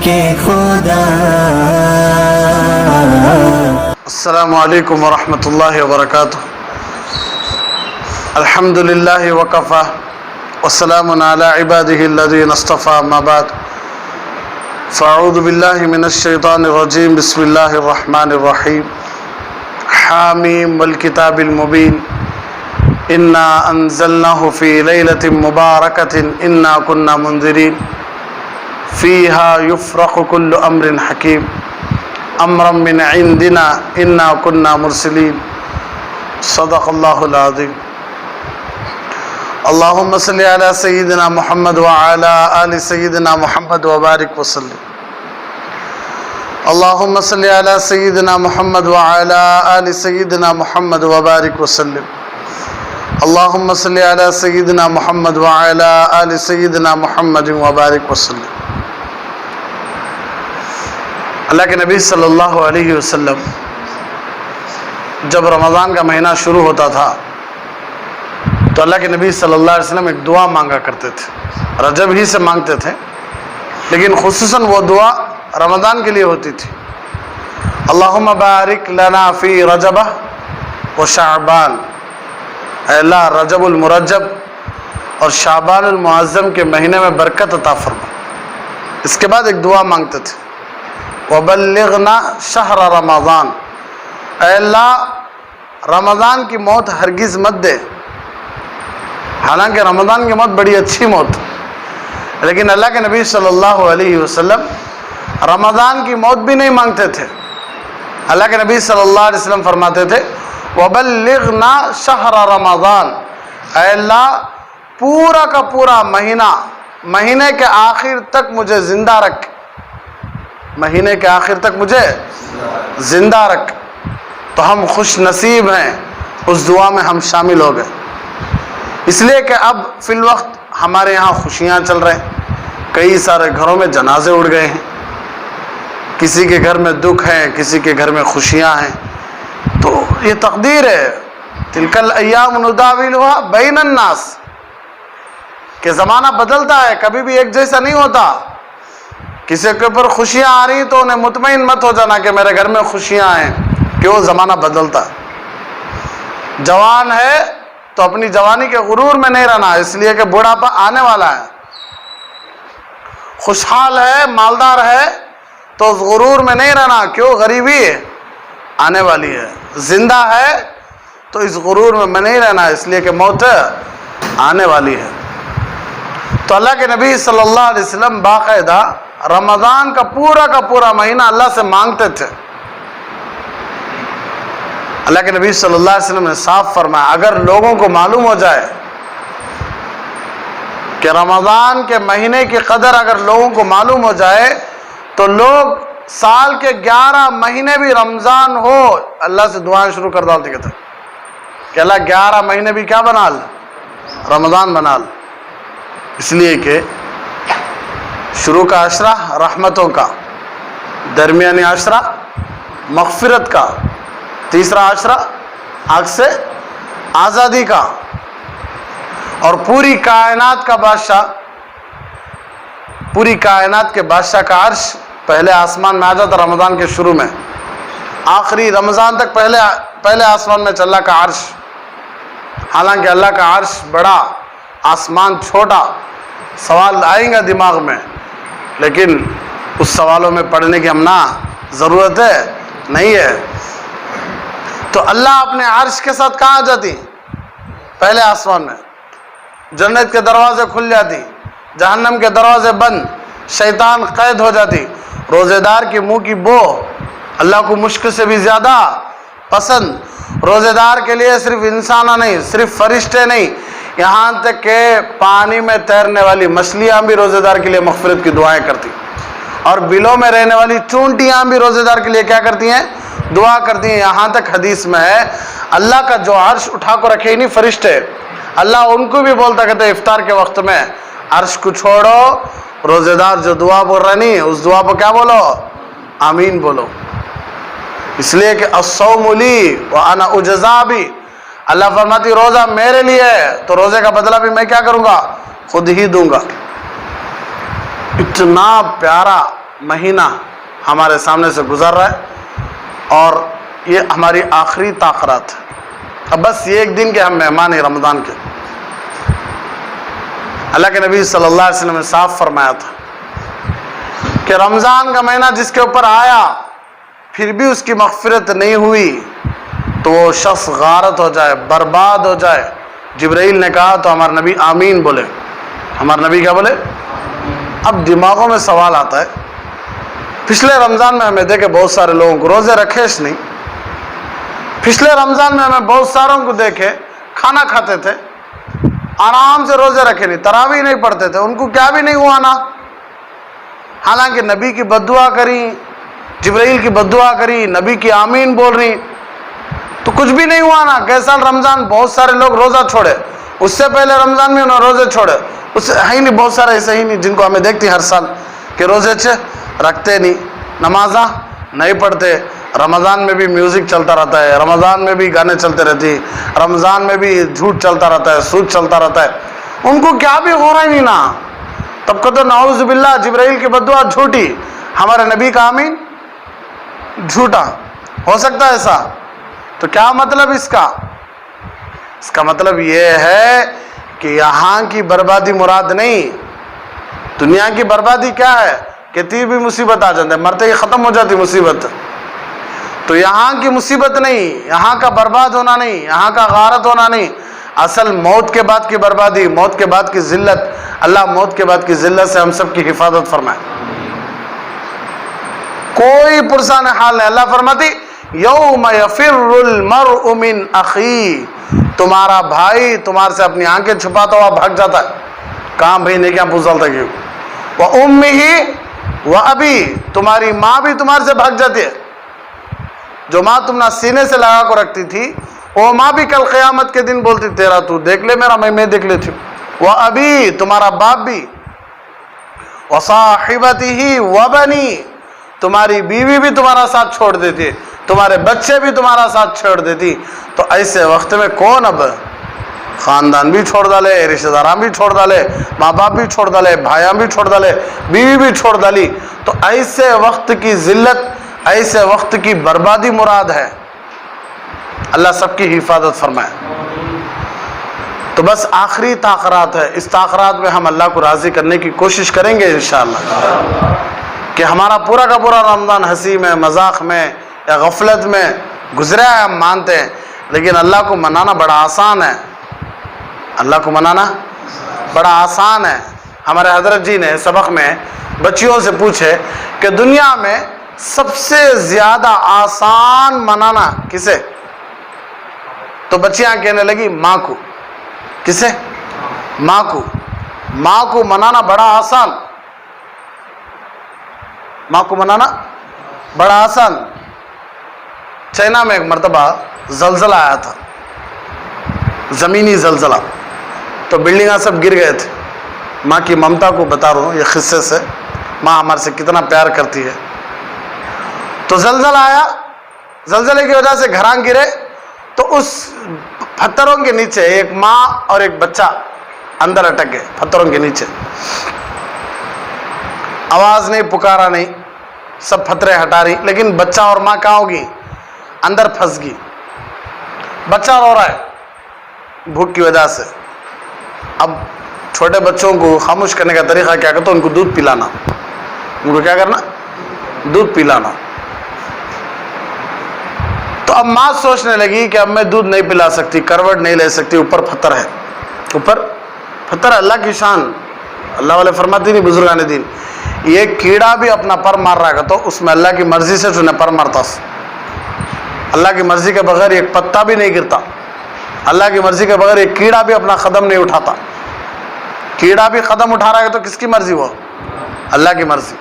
کے خدا. السلام علیکم ورحمۃ اللہ وبرکاتہ. الحمد للہ وکفی والسلام علی عبادہ الذین اصطفی. اما بعد فاعوذ باللہ من الشیطان الرجیم. بسم اللہ الرحمن الرحیم. حامیم والکتاب المبین. انا انزلناہ فی لیلۃ مبارکۃ انا کنا منذرین فیہا یفرق کل امر حکیم امرا من عندنا انا کنا مرسلین. صدق اللہ العظیم. اللہم صلی علی سیدنا محمد وعلی آل سیدنا محمد وبارک وسلم. اللہم صلی علی سیدنا محمد وعلی آل سیدنا محمد وبارک وسلم. اللہم صلی علی سیدنا محمد وعلی آل سیدنا محمد وبارک وسلم. اللہ کے نبی صلی اللہ علیہ وسلم جب رمضان کا مہینہ شروع ہوتا تھا تو اللہ کے نبی صلی اللہ علیہ وسلم ایک دعا مانگا کرتے تھے. رجب ہی سے مانگتے تھے لیکن خصوصاً وہ دعا رمضان کے لیے ہوتی تھی. اللہم بارک لنا فی رجب و شعبان. اے اللہ رجب المرجب اور شعبان المعظم کے مہینے میں برکت عطا فرما. اس کے بعد ایک دعا مانگتے تھے وبلغنا شہر رمضان. اے اللہ رمضان کی موت ہرگز مت دے. حالانکہ رمضان کی موت بڑی اچھی موت، لیکن اللہ کے نبی صلی اللہ علیہ وسلم رمضان کی موت بھی نہیں مانگتے تھے. اللہ کے نبی صلی اللہ علیہ وسلم فرماتے تھے وبلغنا شہر رمضان. اے اللہ پورا کا پورا مہینے کے آخر تک مجھے زندہ رکھ. مہینے کے آخر تک مجھے زندہ رکھ. تو ہم خوش نصیب ہیں، اس دعا میں ہم شامل ہو گئے. اس لیے کہ اب فی الوقت ہمارے یہاں خوشیاں چل رہے ہیں. کئی سارے گھروں میں جنازے اڑ گئے ہیں. کسی کے گھر میں دکھ ہے، کسی کے گھر میں خوشیاں ہیں. تو یہ تقدیر ہے. تلک الایام نداولها بین الناس کہ زمانہ بدلتا ہے، کبھی بھی ایک جیسا نہیں ہوتا. کسی کے اوپر خوشیاں آ رہی تو انہیں مطمئن مت ہو جانا کہ میرے گھر میں خوشیاں ہیں، کیوں زمانہ بدلتا ہے. جوان ہے تو اپنی جوانی کے غرور میں نہیں رہنا، اس لیے کہ بڑھاپا آنے والا ہے. خوشحال ہے، مالدار ہے تو اس غرور میں نہیں رہنا، کیوں غریبی آنے والی ہے. زندہ ہے تو اس غرور میں نہیں رہنا، اس لیے کہ موت آنے والی ہے. تو اللہ کے نبی صلی اللہ علیہ وسلم باقاعدہ رمضان کا پورا مہینہ اللہ سے مانگتے تھے. اللہ کے نبی صلی اللہ علیہ وسلم نے صاف فرمایا اگر لوگوں کو معلوم ہو جائے کہ رمضان کے مہینے کی قدر اگر لوگوں کو معلوم ہو جائے تو لوگ سال کے 11 مہینے بھی رمضان ہو اللہ سے دعائیں شروع کر ڈالتے کہتے کہ اللہ 11 مہینے بھی کیا بنا لے، رمضان بنا لے. اس لیے کہ شروع کا عشرہ رحمتوں کا، درمیانی عشرہ مغفرت کا، تیسرا عشرہ آگ سے آزادی کا، اور پوری کائنات کا بادشاہ، پوری کائنات کے بادشاہ کا عرش پہلے آسمان میں آ جاتا رمضان کے شروع میں، آخری رمضان تک پہلے آسمان میں چل رہا کا عرش. حالانکہ اللہ کا عرش بڑا، آسمان چھوٹا. سوال آئیں گا دماغ میں، لیکن اس سوالوں میں پڑھنے کی ہم نہ ضرورت ہے نہیں ہے. تو اللہ اپنے عرش کے ساتھ کہاں جاتی؟ پہلے آسمان میں. جنت کے دروازے کھل جاتی، جہنم کے دروازے بند، شیطان قید ہو جاتی. روزے دار کے منہ کی بو اللہ کو مشک سے بھی زیادہ پسند. روزے دار کے لیے صرف انسانہ نہیں، صرف فرشتے نہیں، یہاں تک کہ پانی میں تیرنے والی مچھلیاں بھی روزے دار کے لیے مغفرت کی دعائیں کرتی، اور بلوں میں رہنے والی چونٹیاں بھی روزے دار کے لیے کیا کرتی ہیں؟ دعا کرتی ہیں. یہاں تک حدیث میں ہے اللہ کا جو عرش اٹھا کو رکھے ہی نہیں فرشتے، اللہ ان کو بھی بولتا کہتے افطار کے وقت میں عرش کو چھوڑو، روزے دار جو دعا بول رہا نہیں اس دعا پر کیا بولو؟ آمین بولو. اس لیے کہ الصوم لی وانا اجزا بھی، اللہ فرماتی روزہ میرے لیے ہے تو روزے کا بدلہ بھی میں کیا کروں گا؟ خود ہی دوں گا. اتنا پیارا महीना हमारे सामने से गुजर रहा है और ये हमारी आखिरी ताक़रात है। अब बस ये एक दिन के हम मेहमान हैं रमज़ान के। अल्लाह के नबी सल्लल्लाहु अलैहि वसल्लम ने साफ फरमाया था कि रमज़ान का महीना जिसके ऊपर आया फिर भी उसकी मग़फ़िरत नहीं हुई तो वो शख्स गारत हो जाए, बर्बाद हो जाए। जिब्राइल ने कहा तो हमारे नबी आमीन बोले। हमारे नबी क्या बोले? अब दिमागों में सवाल आता है, पिछले रमज़ान में हमें देखे बहुत सारे लोगों को रोज़े रखे नहीं, पिछले रमज़ान में हमें बहुत सारों को देखे खाना खाते थे, आराम से रोज़े रखे नहीं, तरावी नहीं पढ़ते थे, उनको क्या भी नहीं हुआ ना। हालांकि नबी की बद्दुआ करी, जिब्राइल की बद्दुआ करी, नबी की आमीन बोल रही तो कुछ भी नहीं हुआ ना। कैसा रमज़ान बहुत सारे लोग रोज़ा छोड़े, उससे पहले रमज़ान में उन्होंने रोज़े छोड़े, उससे है ही नहीं, बहुत सारे ऐसे ही नहीं जिनको हमें देखती हर साल कि रोज़े रखते नहीं, नमाज़ा नहीं पढ़ते, रमज़ान में भी म्यूज़िक चलता रहता है, रमज़ान में भी गाने चलते रहती, रमज़ान में भी झूठ चलता रहता है, सूद चलता रहता है, उनको क्या भी हो रहा ही नहीं ना। तब को तो नाउज़ बिल्लाह जिब्राइल की बद्दुआ झूठी, हमारे नबी का आमीन झूठा। हो सकता है ऐसा? तो क्या मतलब इसका? इसका मतलब ये है कि यहाँ की बर्बादी मुराद नहीं, दुनिया की बर्बादी क्या है? कितनी भी मुसीबत आ जाती है, मरते ही ख़त्म हो जाती मुसीबत। तो यहाँ की मुसीबत नहीं, यहाँ का बर्बाद होना नहीं, यहाँ का गारत होना नहीं, असल मौत के बाद की बर्बादी, मौत के बाद की ज़िल्लत। अल्लाह मौत के बाद की ज़िल्लत से हम सब की हिफाजत फरमाए। कोई पुरसान हाल नहीं। अल्लाह फरमाती यौम यफिर्रुल मर्उ मिन अखी, तुम्हारा भाई तुम्हारे से अपनी आंखें छुपाता हुआ भाग जाता है। कहाँ भाई ने क्या पूछा था कि वह उम्मिही व अबी, तुम्हारी माँ भी तुम्हारे से भाग जाती है। जो माँ तुम सीने से लगा कर रखती थी वो माँ भी कल क़यामत के दिन बोलती तेरा तू देख ले मेरा, मैं देख लेती हूँ। वह अबी, तुम्हारा बाप भी, व साहिबतिही व बनी, तुम्हारी बीवी भी तुम्हारा साथ छोड़ देती है, तुम्हारे बच्चे भी तुम्हारा साथ छोड़ देती। तो ऐसे वक्त में कौन अब ख़ानदान भी छोड़ डाले, रिश्तेदारान भी छोड़ डाले, माँ बाप भी छोड़ डाले, भाइयाँ भी छोड़ डाले, बीवी भी छोड़ डाली, तो ऐसे वक्त की ज़िल्लत, ऐसे वक्त की बर्बादी मुराद है। अल्लाह सबकी हिफाजत फरमाए। तो बस आखिरी ताक़रात है, इस ताक़रात में हम अल्लाह को राज़ी करने की कोशिश करेंगे इंशाअल्लाह कि हमारा पूरा का पूरा रमज़ान हंसी में, मजाक में या गफलत में गुजरा है, हम मानते हैं, लेकिन अल्लाह को मनाना बड़ा आसान है। अल्लाह को मनाना बड़ा आसान है। हमारे हज़रत जी ने सबक में बच्चियों से पूछे कि दुनिया में सबसे ज़्यादा आसान मनाना किसे? तो बच्चियाँ कहने लगी माँ को। किसे? माँ को। माँ को मनाना बड़ा आसान, माँ को मनाना बड़ा आसान। चाइना में एक मरतबा ज़लज़ला आया था, ज़मीनी ज़लज़ला, तो बिल्डिंगां सब गिर गए थे। माँ की ममता को बता रहा हूँ ये क़िस्से से, माँ हमारे से कितना प्यार करती है। तो ज़लज़ला आया, ज़लज़ले की वजह से घरां गिरे, तो उस पत्थरों के नीचे एक माँ और एक बच्चा अंदर अटक गए पत्थरों के नीचे। आवाज़ नहीं, पुकारा नहीं, सब पत्थरे हटा रही, लेकिन बच्चा और माँ कहाँ होगी? अंदर फंस गई। बच्चा रो रहा है भूख की वजह से। अब छोटे बच्चों को खामोश करने का तरीका क्या करते? उनको दूध पिलाना। उनको क्या करना? दूध पिलाना। तो अब माँ सोचने लगी कि अब मैं दूध नहीं पिला सकती, करवट नहीं ले सकती, ऊपर पत्थर है, ऊपर पत्थर। अल्लाह की शान, अल्लाह वाले फरमाती नहीं बुजुर्गान दीन, ये कीड़ा भी अपना पर मार रहा है तो उसमें अल्लाह की मर्जी से उन्हें पर मारता। अल्लाह की मर्जी के बगैर एक पत्ता भी नहीं गिरता, अल्लाह की मर्जी के बगैर एक कीड़ा भी अपना कदम नहीं उठाता। कीड़ा भी कदम उठा रहा है तो किसकी मर्जी? वो अल्लाह की मर्जी।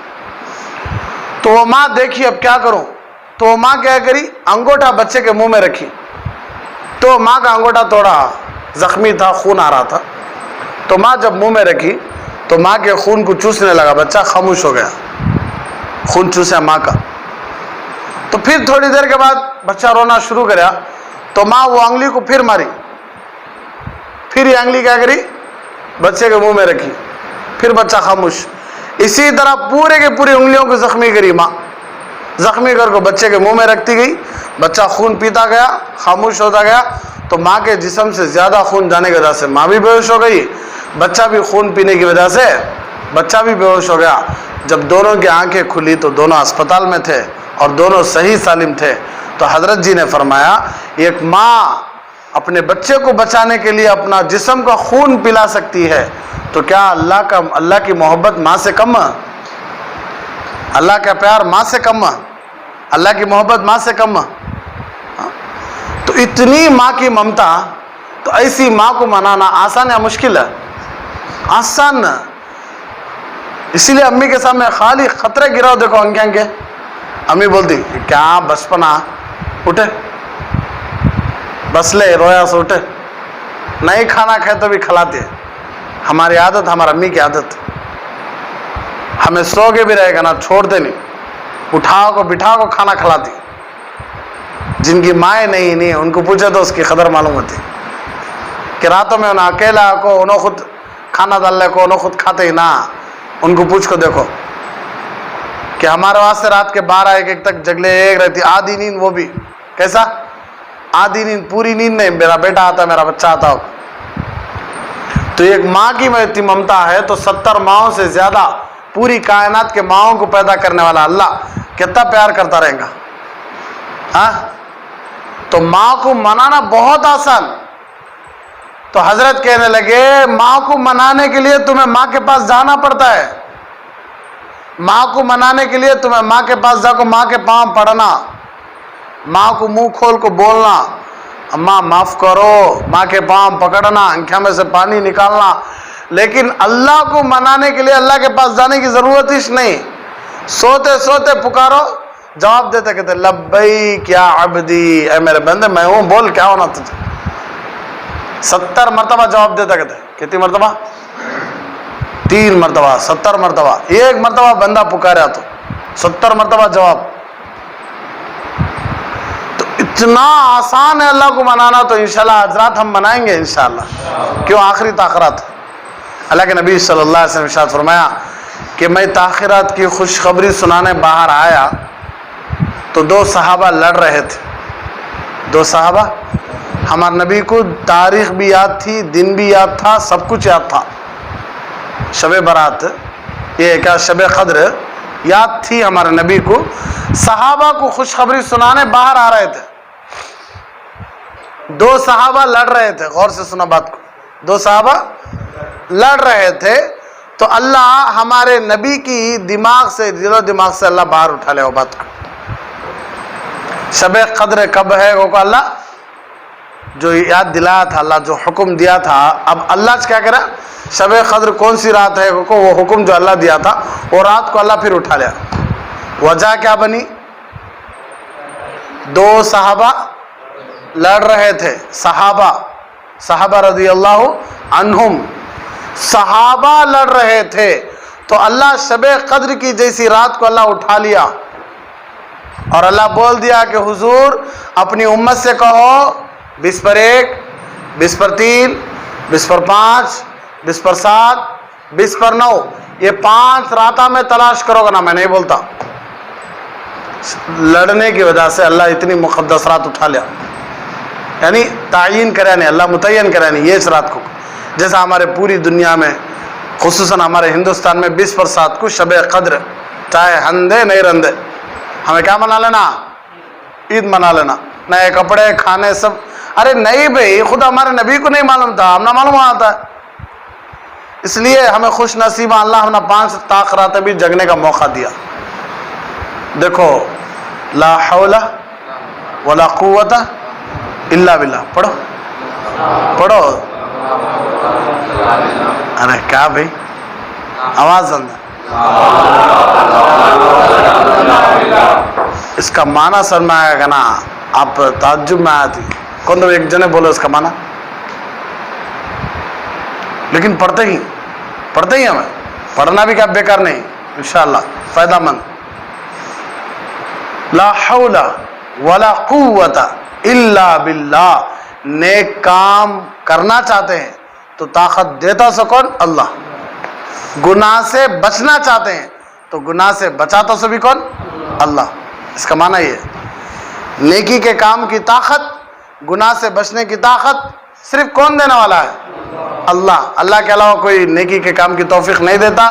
तो वो माँ देखी अब क्या करूं, तो वो माँ क्या करी, अंगूठा बच्चे के मुंह में रखी। तो माँ का अंगूठा थोड़ा जख्मी था, खून आ रहा था, तो माँ जब मुंह में रखी तो माँ के खून को चूसने लगा, बच्चा खामोश हो गया, खून चूसा माँ का। तो फिर थोड़ी देर के बाद बच्चा रोना शुरू करा, तो माँ वो उंगली को फिर मारी, फिर ये उंगली क्या करी, बच्चे के मुंह में रखी, फिर बच्चा खामोश। इसी तरह पूरे के पूरी उंगलियों को जख्मी करी माँ, जख्मी कर को बच्चे के मुंह में रखती गई, बच्चा खून पीता गया, खामोश होता गया, तो माँ के जिस्म से ज़्यादा खून जाने की वजह से माँ भी बेहोश हो गई, बच्चा भी खून पीने की वजह से बच्चा भी बेहोश हो गया। जब दोनों की आंखें खुली तो दोनों अस्पताल में थे और दोनों सही सालिम थे। तो हज़रत जी ने फरमाया, एक माँ अपने बच्चे को बचाने के लिए अपना जिस्म का खून पिला सकती है, तो क्या अल्लाह की मोहब्बत माँ से कम है? अल्लाह का प्यार माँ से कम है? अल्लाह की मोहब्बत माँ से कम है? तो इतनी माँ की ममता, तो ऐसी माँ को मनाना आसान या मुश्किल है? आसान। इसीलिए अम्मी के सामने खाली खतरे गिराओ, देखो अंके अंके, अम्मी बोलती क्या बचपना, उठे बस ले, रोया से उठे, नहीं खाना खाए तो भी खिलाती है। हमारी आदत, हमारी अम्मी की आदत, हमें सो के भी रहेगा ना छोड़ते नहीं, उठाओ को बिठाओ को खाना खिलाती। जिनकी माएँ नहीं उनको पूछे तो उसकी कदर मालूम होती कि रातों में उन्हें अकेला को उन्होंने खुद खाना डालने को उन्होंने खुद खाते ही ना। उनको पूछ को देखो कि हमारे वास्ते रात के 12-1 तक जगले एक रहती, आधी नींद, वो भी कैसा आधी नींद, पूरी नींद नहीं। मेरा बेटा आता, मेरा बच्चा आता हो। तो एक माँ की में इतनी ममता है, तो 70 माओं से ज़्यादा पूरी कायनात के माओं को पैदा करने वाला अल्लाह कितना प्यार करता रहेगा। हाँ, तो माँ को मनाना बहुत आसान। तो हजरत कहने लगे, माँ को मनाने के लिए तुम्हें माँ के पास जाना पड़ता है। माँ को मनाने के लिए तुम्हें माँ के पास जाकर माँ के पाँव पड़ना, माँ को मुंह खोल को बोलना, अम्मा माफ़ करो, माँ के पाँव पकड़ना, आँखों में से पानी निकालना। लेकिन अल्लाह को मनाने के लिए अल्लाह के पास जाने की ज़रूरत ही नहीं। सोते सोते पुकारो, जवाब देते कहते लब्बैक या अब्दी, ऐ मेरे बंदे मैं हूँ, बोल क्या होना तुझे। 70 मरतबा जवाब देता कहते, कितनी मरतबा? 3 मरतबा, 70 मरतबा। एक मरतबा बंदा पुकारा तो 70 मरतबा जवाब। तो इतना आसान है अल्लाह को मनाना। तो इंशाल्लाह आज रात हम मनाएंगे इंशाल्लाह। क्यों? आखिरी ताखिरात। अल्लाह के नबी सल्लल्लाहु अलैहि वसल्लम इरशाद फरमाया कि मैं ताखिरात की खुशखबरी सुनाने बाहर आया तो 2 सहाबा लड़ रहे थे। 2 सहाबा, हमारे नबी को तारीख भी याद थी, दिन भी याद था, सब कुछ याद था। शब बारात, ये क्या शब कद्र याद थी हमारे नबी को। सहाबा को खुशखबरी सुनाने बाहर आ रहे थे। 2 सहाबा लड़ रहे थे। गौर से सुना बात को। 2 सहाबा लड़ रहे थे। तो अल्लाह हमारे नबी की दिमाग से, दिलो दिमाग से अल्लाह बाहर उठा ले वो बात को। शब कद्र कब है वो को अल्लाह जो याद दिलाया था, अल्लाह जो हुक्म दिया था, अब अल्लाह क्या करा, शब कद्र कौन सी रात है को, वो हुक्म जो अल्लाह दिया था वो रात को अल्लाह फिर उठा लिया। वजह क्या बनी? 2 सहाबा लड़ रहे थे। सहाबा रज़ी अल्लाह अन्हुम, सहाबा लड़ रहे थे। तो अल्लाह शब कद्र की जैसी रात को अल्लाह उठा लिया और अल्लाह बोल दिया कि हुजूर अपनी उम्मत से कहो 20 पर 1, 20 पर 3, 20 पर 5, 20 पर 7, 20 पर 9, ये 5 राता में तलाश करोगे ना। मैं नहीं बोलता। लड़ने की वजह से अल्लाह इतनी मुक़द्दस रात उठा लिया, यानी तायीन करे नहीं, अल्लाह मुतय्यन करे नहीं ये इस रात को। जैसा हमारे पूरी दुनिया में, खुसूसन हमारे हिंदुस्तान में 20 पर 7 को शब कद्र, चाहे हंदे नहीं रंदे, हमें क्या मना लेना? ईद मना लेना, नए कपड़े, खाने सब। अरे नहीं भाई, खुद हमारे नबी को नहीं मालूम था, हमने मालूम आता है। इसलिए हमें खुश नसीबा अल्लाह हमने 5 ताखरात भी जगने का मौका दिया। देखो, ला हौला वला कुव्वता इल्ला बिल्लाह। पढ़ो पढ़ो। अरे क्या भाई, आवाज अंदर। इसका माना सर में आएगा ना, आप ताज्जुब में आती। कौन तो एक जने बोलो इसका माना, लेकिन पढ़ते ही हमें पढ़ना भी क्या बेकार नहीं, इंशाअल्लाह फायदामंद। ला हौला वला कुव्वता इल्ला बिल्लाह। नेक काम करना चाहते हैं तो ताकत देता सो कौन? अल्लाह। गुनाह से बचना चाहते हैं तो गुनाह से बचा तो सभी कौन? अल्लाह। इसका माना ये नेकी के काम की ताकत, गुनाह से बचने की ताकत सिर्फ कौन देने वाला है? अल्लाह। अल्लाह के अलावा कोई नेकी के काम की तौफीक नहीं देता,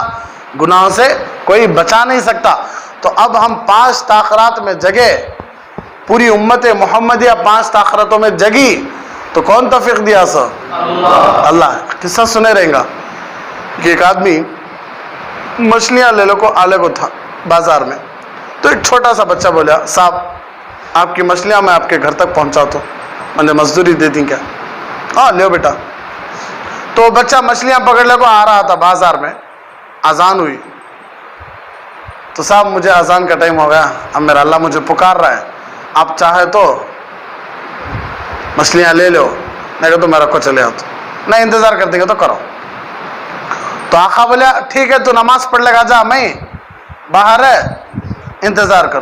गुनाहों से कोई बचा नहीं सकता। तो अब हम 5 ताखरात में जगे, पूरी उम्मत मोहम्मदिया 5 ताखरातों में जगी तो कौन तौफीक दिया? सो अल्लाह। किस्सा सुने रहेगा कि एक आदमी मछलियाँ लेने को आले को था बाजार में, तो एक छोटा सा बच्चा बोला, साहब आपकी मछलियाँ मैं आपके घर तक पहुँचा तो मैंने मजदूरी दे दी क्या? हाँ ले बेटा। तो बच्चा मछलियाँ पकड़ने को आ रहा था बाजार में, अजान हुई तो साहब मुझे अजान का टाइम हो गया, अब मेरा अल्लाह मुझे पुकार रहा है, आप चाहे तो मछलियाँ ले लो, नहीं तो मेरा को चले आओ, तो नहीं इंतज़ार कर देंगे तो करो। तो आका बोला ठीक है, तू नमाज पढ़ लेगा, जा मैं बाहर है इंतज़ार कर।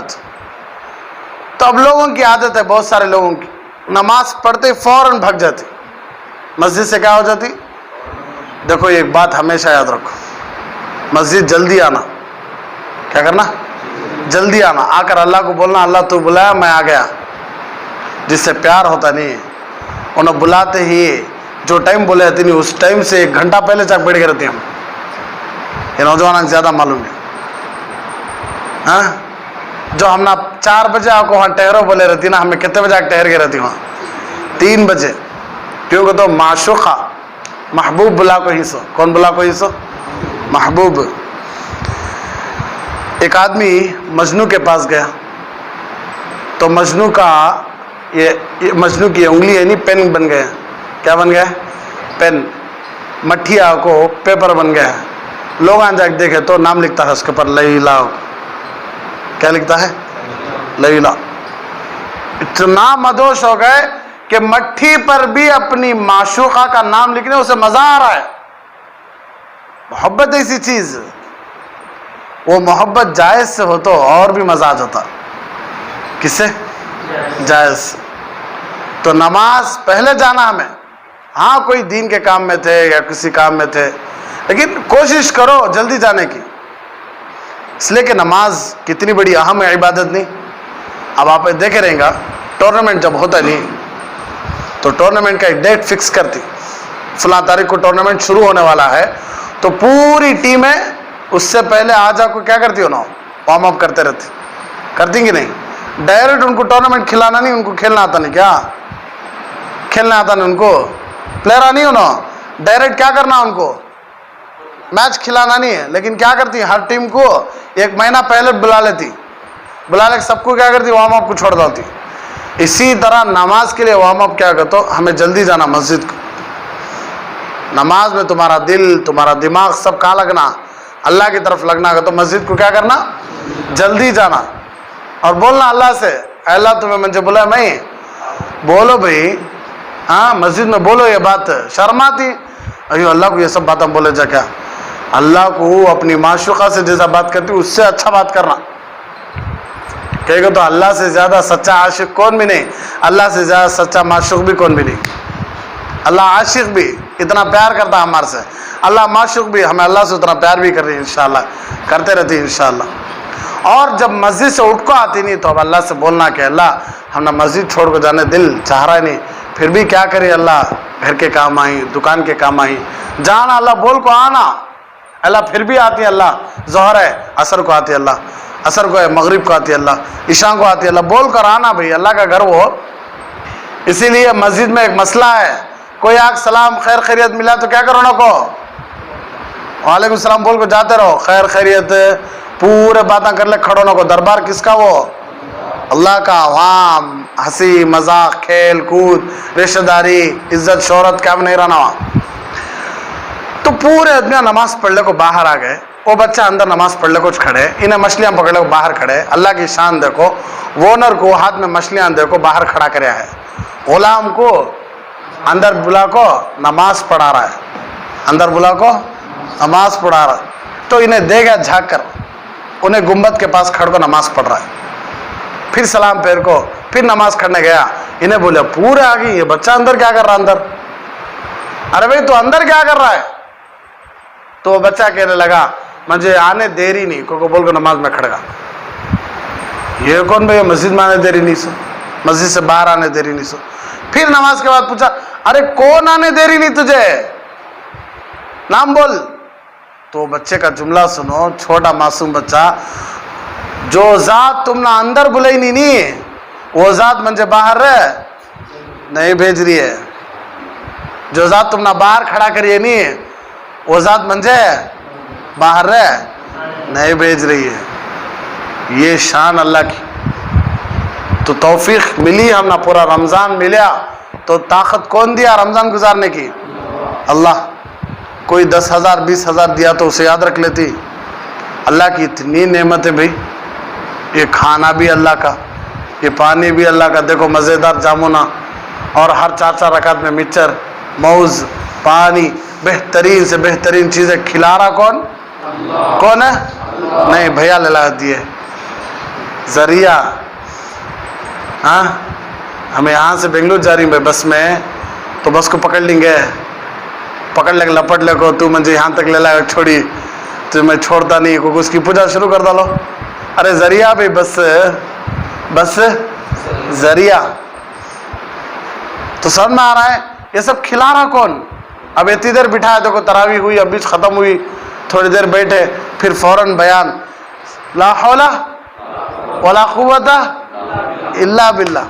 तो अब लोगों की आदत है, बहुत सारे लोगों की, नमाज पढ़ते फ़ौरन भाग जाती मस्जिद से। क्या हो जाती? देखो एक बात हमेशा याद रखो, मस्जिद जल्दी आना। क्या करना? जल्दी आना, आकर अल्लाह को बोलना, अल्लाह तू बुलाया मैं आ गया। जिससे प्यार होता नहीं, उन्हें बुलाते ही जो टाइम बोले रहती नहीं, उस टाइम से 1 घंटा पहले चाक बैठ गए रहती हम। ये नौजवान ज़्यादा मालूम है। हाँ, जो हम ना 4 बजे आपको वहाँ ठहरो बोले रहती ना, हमें कितने बजे ठहर गए रहती वहाँ? 3 बजे। क्योंकि तो माशूक़ा महबूब बुला को ही सो। कौन बुला को ही सो? महबूब। एक आदमी मजनू के पास गया तो मजनू का ये मजनू की उंगली है नहीं, पेन बन गया। क्या बन गया? पेन। मठिया को पेपर बन गया। लोग आ जाके देखे तो नाम लिखता है उसके ऊपर, लैला। क्या लिखता है? लैला। इतना मदोश हो गए कि मट्ठी पर भी अपनी माशूका का नाम लिखने उसे मजा आ रहा है। मोहब्बत ऐसी चीज, वो मोहब्बत जायज से हो तो और भी मजा आ जाता। किससे? जायज से। तो नमाज पहले जाना हमें। हाँ कोई दीन के काम में थे या किसी काम में थे, लेकिन कोशिश करो जल्दी जाने की, इसलिए कि नमाज कितनी बड़ी अहम है, इबादत नहीं। अब आप देखे रहेंगे टूर्नामेंट जब होता नहीं तो टूर्नामेंट का एक डेट फिक्स करती, फलां तारीख को टूर्नामेंट शुरू होने वाला है, तो पूरी टीमें उससे पहले आज आपको क्या करती हो ना, वार्म अप करते रहती। करती कि नहीं? डायरेक्ट उनको टूर्नामेंट खिलाना नहीं, उनको खेलना आता नहीं। क्या खेलना आता नहीं उनको? प्लेयर नहीं हो ना, डायरेक्ट क्या करना उनको? मैच खिलाना नहीं है। लेकिन क्या करती, हर टीम को 1 महीना पहले बुला लेती, बुला ले सबको क्या करती, वार्म अप को छोड़ देती। इसी तरह नमाज के लिए वार्म अप क्या करते हो, हमें जल्दी जाना मस्जिद को। नमाज में तुम्हारा दिल, तुम्हारा दिमाग सब कहाँ लगना? अल्लाह की तरफ लगना। तो मस्जिद को क्या करना? जल्दी जाना और बोलना अल्लाह से, अल्लाह तुम्हें मुझे बुलाया मैं। बोलो भाई, हाँ मस्जिद में बोलो ये बात। शर्म आती? अयो अल्लाह को ये सब बात हम बोले जा क्या? अल्लाह को अपनी माशूका से जैसा बात करती उससे अच्छा बात करना। कहेगा तो अल्लाह से ज़्यादा सच्चा आशिक कौन भी नहीं, अल्लाह से ज़्यादा सच्चा माशूक भी कौन भी नहीं। अल्लाह आशिक भी इतना प्यार करता है हमारे से, अल्लाह माशूक भी हमें अल्लाह से उतना प्यार भी कर रही है, इंशाअल्लाह करते रहती है इंशाअल्लाह। और जब मस्जिद से उठ को आती नहीं तो अब अल्लाह से बोलना कि अल्लाह हमने मस्जिद छोड़ कर जाने दिल चाह रहा है नहीं, फिर भी क्या करे अल्लाह, घर के काम आई, दुकान के काम आई, जाना अल्लाह बोल को आना। अल्लाह फिर भी आती है, अल्लाह ज़ोहर है असर को आती है, अल्लाह असर को है मगरिब को आती है, अल्लाह इशा को आती है, अल्लाह बोल कर आना भाई, अल्लाह का घर वो। इसीलिए मस्जिद में एक मसला है, कोई आग सलाम खैर खैरियत मिला तो क्या करो ना को वालेकुम सलाम बोल को जाते रहो, खैर खैरियत पूरे बातें कर ले, खड़ो ना को। दरबार किसका? वो अल्लाह का। वहाँ हंसी मजाक खेल कूद रिश्तेदारी इज्जत शोहरत क्या नहीं रहना वहाँ। तो पूरे आदमी नमाज पढ़ने को बाहर आ गए, वो बच्चा अंदर नमाज पढ़ने को खड़े, इन्हें मछलियाँ पकड़ने को बाहर खड़े। अल्लाह की शान देखो, ओनर को हाथ में मछलियाँ देखो बाहर खड़ा कराया है, गुलाम को अंदर बुला को नमाज पढ़ा रहा है, अंदर बुला को नमाज पढ़ा रहा है। तो इन्हें देगा झाँक कर, उन्हें गुम्बद के पास खड़ को नमाज पढ़ रहा है। फिर सलाम फेर को, फिर नमाज खड़ने गया, इन्हें बोला पूरे आ गई, ये बच्चा अंदर क्या कर रहा है? अंदर, अरे भाई तू अंदर क्या कर रहा है? تو وہ بچہ کہنے لگا مجھے آنے دیری نہیں کو بول کر نماز میں کھڑ گا. یہ کون بھائی مسجد میں آنے دیری نہیں سو, مسجد سے باہر آنے دیری نہیں سو. پھر نماز کے بعد پوچھا ارے کون آنے دیری نہیں تجھے, نام بول. تو بچے کا جملہ سنو, چھوٹا معصوم بچہ, جو ذات تم نہ اندر بلائی نہیں وہ ذات منجھے باہر نہیں بھیج رہی ہے. جو ذات تم نہ باہر کھڑا کریے نہیں وہ ذات منجھے باہر نہیں بھیج رہی ہے. یہ شان اللہ کی. تو توفیق ملی ہم نہ, پورا رمضان ملیا تو طاقت کون دیا رمضان گزارنے کی؟ اللہ. کوئی 10,000 20,000 دیا تو اسے یاد رکھ لیتی. اللہ کی اتنی نعمتیں بھائی, یہ کھانا بھی اللہ کا, یہ پانی بھی اللہ کا. دیکھو مزیدار جامونا, اور ہر 4 رکعت میں مچر, موز, پانی, بہترین سے بہترین چیزیں کھلا رہا کون؟ کون ہے؟ نہیں بھیا للا دیے ذریعہ. ہاں ہمیں یہاں سے بنگلور جا رہی ہوں بس میں, تو بس کو پکڑ لیں گے, پکڑ لے کے لپٹ لے کو تو مجھے یہاں تک لے لا چھوڑی تو میں چھوڑتا نہیں کو, اس کی پوجا شروع کر ڈالو. ارے ذریعہ بھائی, بس ذریعہ. تو سمجھ میں آ رہا ہے یہ سب کھلا رہا کون؟ اب اتنی دیر بٹھایا, دیکھو تراویح ہوئی, اب بیچ ختم ہوئی, تھوڑی دیر بیٹھے, پھر فوراً بیان لا حول ولا قوت الا باللہ.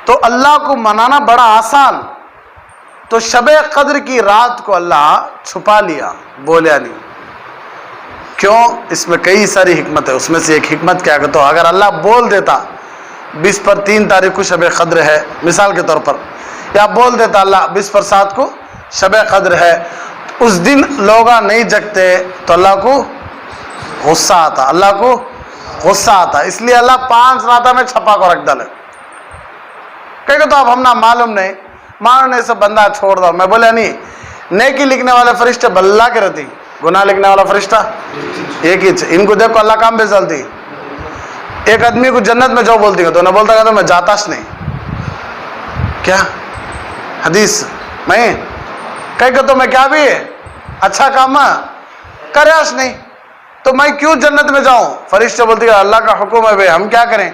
تو اللہ کو منانا بڑا آسان. تو شب قدر کی رات کو اللہ چھپا لیا, بولیا نہیں. کیوں؟ اس میں کئی ساری حکمت ہے. اس میں سے ایک حکمت کیا کہ تو اگر اللہ بول دیتا 20 پر 3 تاریخ کو شب قدر ہے مثال کے طور پر, یا بول دیتا اللہ 20 پر 7 کو شب قدر ہے, اس دن لوگ نہیں جگتے تو اللہ کو غصہ آتا, اللہ کو غصہ آتا. اس لیے اللہ 5 راتوں میں چھپا کو رکھ ڈالے. کہ تو اب ہم نہ معلوم نہیں, مانو سب بندہ چھوڑ دو. میں بولیا نہیں, نیکی لکھنے والے فرشتے بلّہ کے رہتی, گناہ لکھنے والا فرشتہ ایک ہی. ان کو دیکھو اللہ کام بھیج ڈالتی. ایک آدمی کو جنت میں جاؤ بولتی ہے تو نہ بولتا کہ میں جاتاش نہیں. کیا حدیث میں کہ تو میں کیا بھی اچھا کام کریاش نہیں, تو میں کیوں جنت میں جاؤں؟ فرشتے بولتی ہے اللہ کا حکم ہے بھائی, ہم کیا کریں؟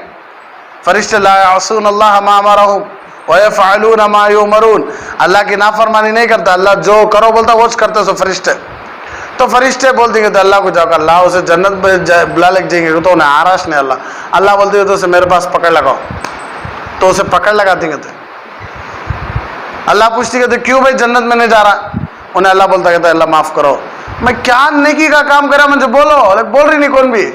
فرشتے لا یعصون اللہ ما امرهم ویفعلون ما یؤمرون. اللہ کی نافرمانی نہیں کرتا, اللہ جو کرو بولتا وہ کرتے سو فرشتے. تو فرشتے بولتے ہیں تو اللہ کو جاؤ کہ اللہ اسے جنت میں بلا لگ جائیں گے, تو انہیں آراش نہیں. اللہ بولتے ہیں تو اسے میرے پاس پکڑ لگاؤ, تو اسے پکڑ لگاتے ہیں. اللہ پوچھتی کہتے کیوں بھائی جنت میں نہیں جا رہا؟ انہیں اللہ بولتا کہتا اللہ معاف کرو. میں کیا نیکی کا کام کرا مجھے بولو, بول رہی نہیں کون بھی.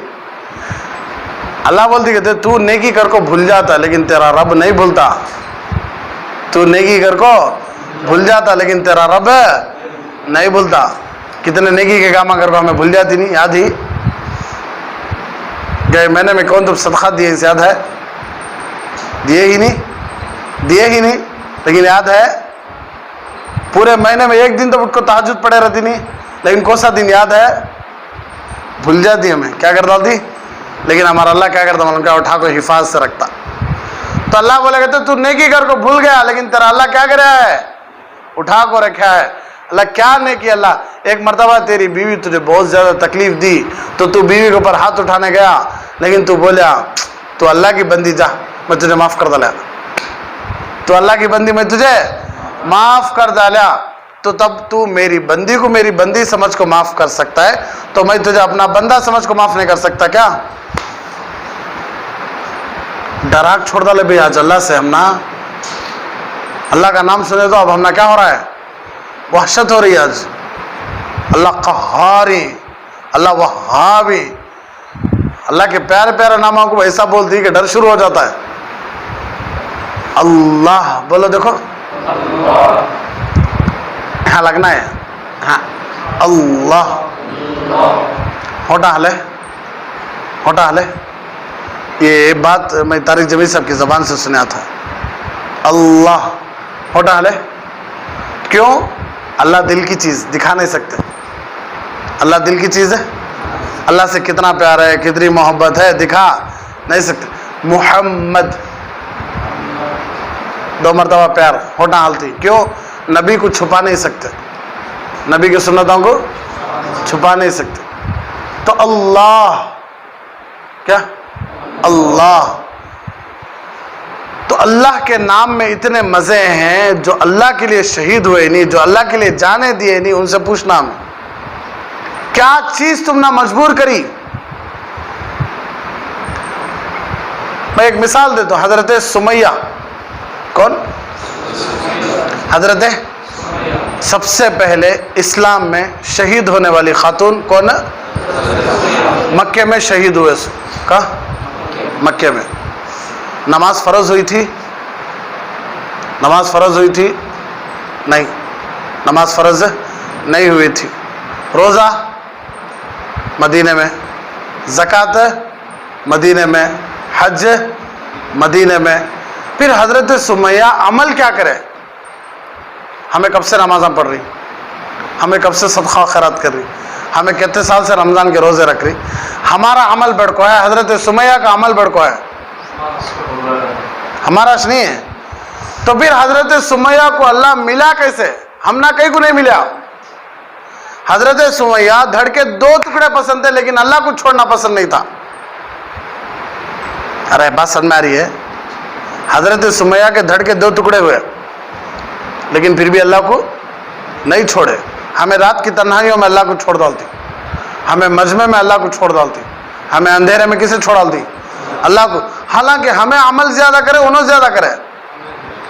اللہ بولتی کہتے تو نیکی کر کو بھول جاتا لیکن تیرا رب نہیں بھولتا. تو نیکی کر کو بھول جاتا لیکن تیرا رب نہیں بھولتا. کتنے نیکی کے کام اگر ہمیں بھول جاتی نہیں, یاد ہی گئے مہینے میں کون تم صدقہ دیے اس یاد ہے؟ دیے ہی نہیں, لیکن یاد ہے پورے مہینے میں ایک دن تو کو تہجد پڑے رہتی نہیں, لیکن کون سا دن یاد ہے؟ بھول جاتی ہمیں, کیا کر ڈالتی. لیکن ہمارا اللہ کیا کرتا, ان کا اٹھا کو حفاظت سے رکھتا. تو اللہ بولے کہتے تو نیکی کر کو بھول گیا لیکن تیرا اللہ کیا کرا ہے؟ اٹھا کو رکھا ہے. اللہ کیا نیکی؟ اللہ ایک مرتبہ تیری بیوی تجھے بہت زیادہ تکلیف دی تو بیوی کے اوپر ہاتھ اٹھانے گیا, لیکن تو بولیا تو اللہ کی بندی جا میں تجھے معاف کر ڈالا. تو اللہ کی بندی میں تجھے معاف کر ڈالا, تو تب تو میری بندی کو میری بندی سمجھ کو معاف کر سکتا ہے, تو میں تجھے اپنا بندہ سمجھ کو معاف نہیں کر سکتا کیا؟ ڈراک چھوڑ ڈالے بھائی آج اللہ سے. ہم نا اللہ کا نام سنے تو اب ہم نا کیا ہو رہا ہے؟ وحشت ہو رہی ہے آج. اللہ قہاری, اللہ وہابی, اللہ کے پیارے پیارے ناموں کو ایسا بولتی کہ ڈر شروع ہو جاتا ہے. اللہ بولو, دیکھو ہاں لگنا ہے, ہاں اللہ ہوٹا حلے. یہ بات میں طارق جمیل صاحب کی زبان سے سنا تھا. اللہ ہوٹا حلے. کیوں؟ اللہ دل کی چیز دکھا نہیں سکتے. اللہ دل کی چیز ہے, اللہ سے کتنا پیار ہے, کتنی محبت ہے, دکھا نہیں سکتے. محمد 2 مرتبہ پیار ہوٹا حالتی. کیوں؟ نبی کو چھپا نہیں سکتے. नबी की सुन्नतों को छुपा नहीं सकते। तो अल्लाह, क्या अल्लाह, तो अल्लाह के नाम में इतने मज़े हैं। जो अल्लाह के लिए शहीद हुए नहीं, जो अल्लाह के लिए जाने दिए नहीं, उनसे पूछना हमें क्या चीज़ तुमने मजबूर करी। मैं एक मिसाल देता हूँ, हज़रत सुमैया, कौन? हज़रत सबसे पहले इस्लाम में शहीद होने वाली खातून कौन? मक्के में शहीद हुए। का मक्के में नमाज फ़र्ज हुई थी? नमाज फ़र्ज हुई थी? नहीं, नमाज फ़र्ज नहीं हुई थी। रोज़ा मदीने में, ज़कात मदीने में, हज मदीने में। फिर हज़रत सुमैया अमल क्या करे? हमें कब से नमाज़ पढ़ रही, हमें कब से सदका खैरात कर रही, हमें कितने साल से रमज़ान के रोज़े रख रही, हमारा अमल बड़को है। हज़रत सुमैया का अमल बड़को है, हमारा नहीं है। तो फिर हज़रत सुमैया को अल्लाह मिला कैसे? हम ना कहीं को नहीं मिला। हज़रत सुमैया धड़ के 2 टुकड़े पसंद थे, लेकिन अल्लाह को छोड़ना पसंद नहीं था। अरे बात समझ में आ रही है? हज़रत सुमैया के धड़ के 2 टुकड़े हुए, लेकिन फिर भी अल्लाह को नहीं छोड़े। हमें रात की तन्हाइयों में अल्लाह को छोड़ डालती, हमें मजमे में अल्लाह को छोड़ डालती, हमें अंधेरे में किसे छोड़ डालती? अल्लाह को। हालांकि हमें अमल ज़्यादा करे, उन्होंने ज़्यादा करे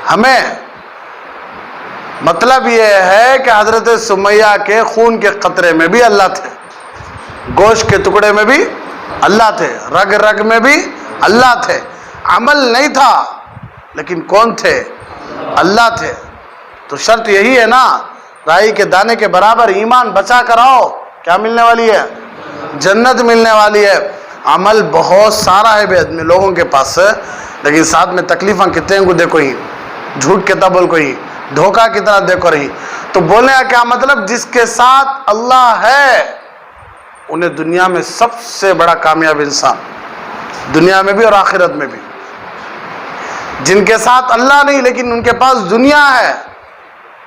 हमें। मतलब ये है कि हज़रत सुमैया के खून के कतरे में भी अल्लाह थे, गोश्त के टुकड़े में भी अल्लाह थे, रग रग में भी अल्लाह थे। अमल नहीं था, लेकिन कौन थे? अल्लाह थे। तो शर्त यही है ना, राई के दाने के बराबर ईमान बचा कर आओ, क्या मिलने वाली है? जन्नत मिलने वाली है। अमल बहुत सारा है बेअदमी लोगों के पास, लेकिन साथ में तकलीफां कितने को देखो ही, झूठ कितना बोल को ही, धोखा कितना देखो रही। तो बोलने का क्या मतलब? जिसके साथ अल्लाह है उन्हें दुनिया में सबसे बड़ा कामयाब इंसान, दुनिया में भी और आखिरत में भी। जिनके साथ अल्लाह नहीं, लेकिन उनके पास दुनिया है,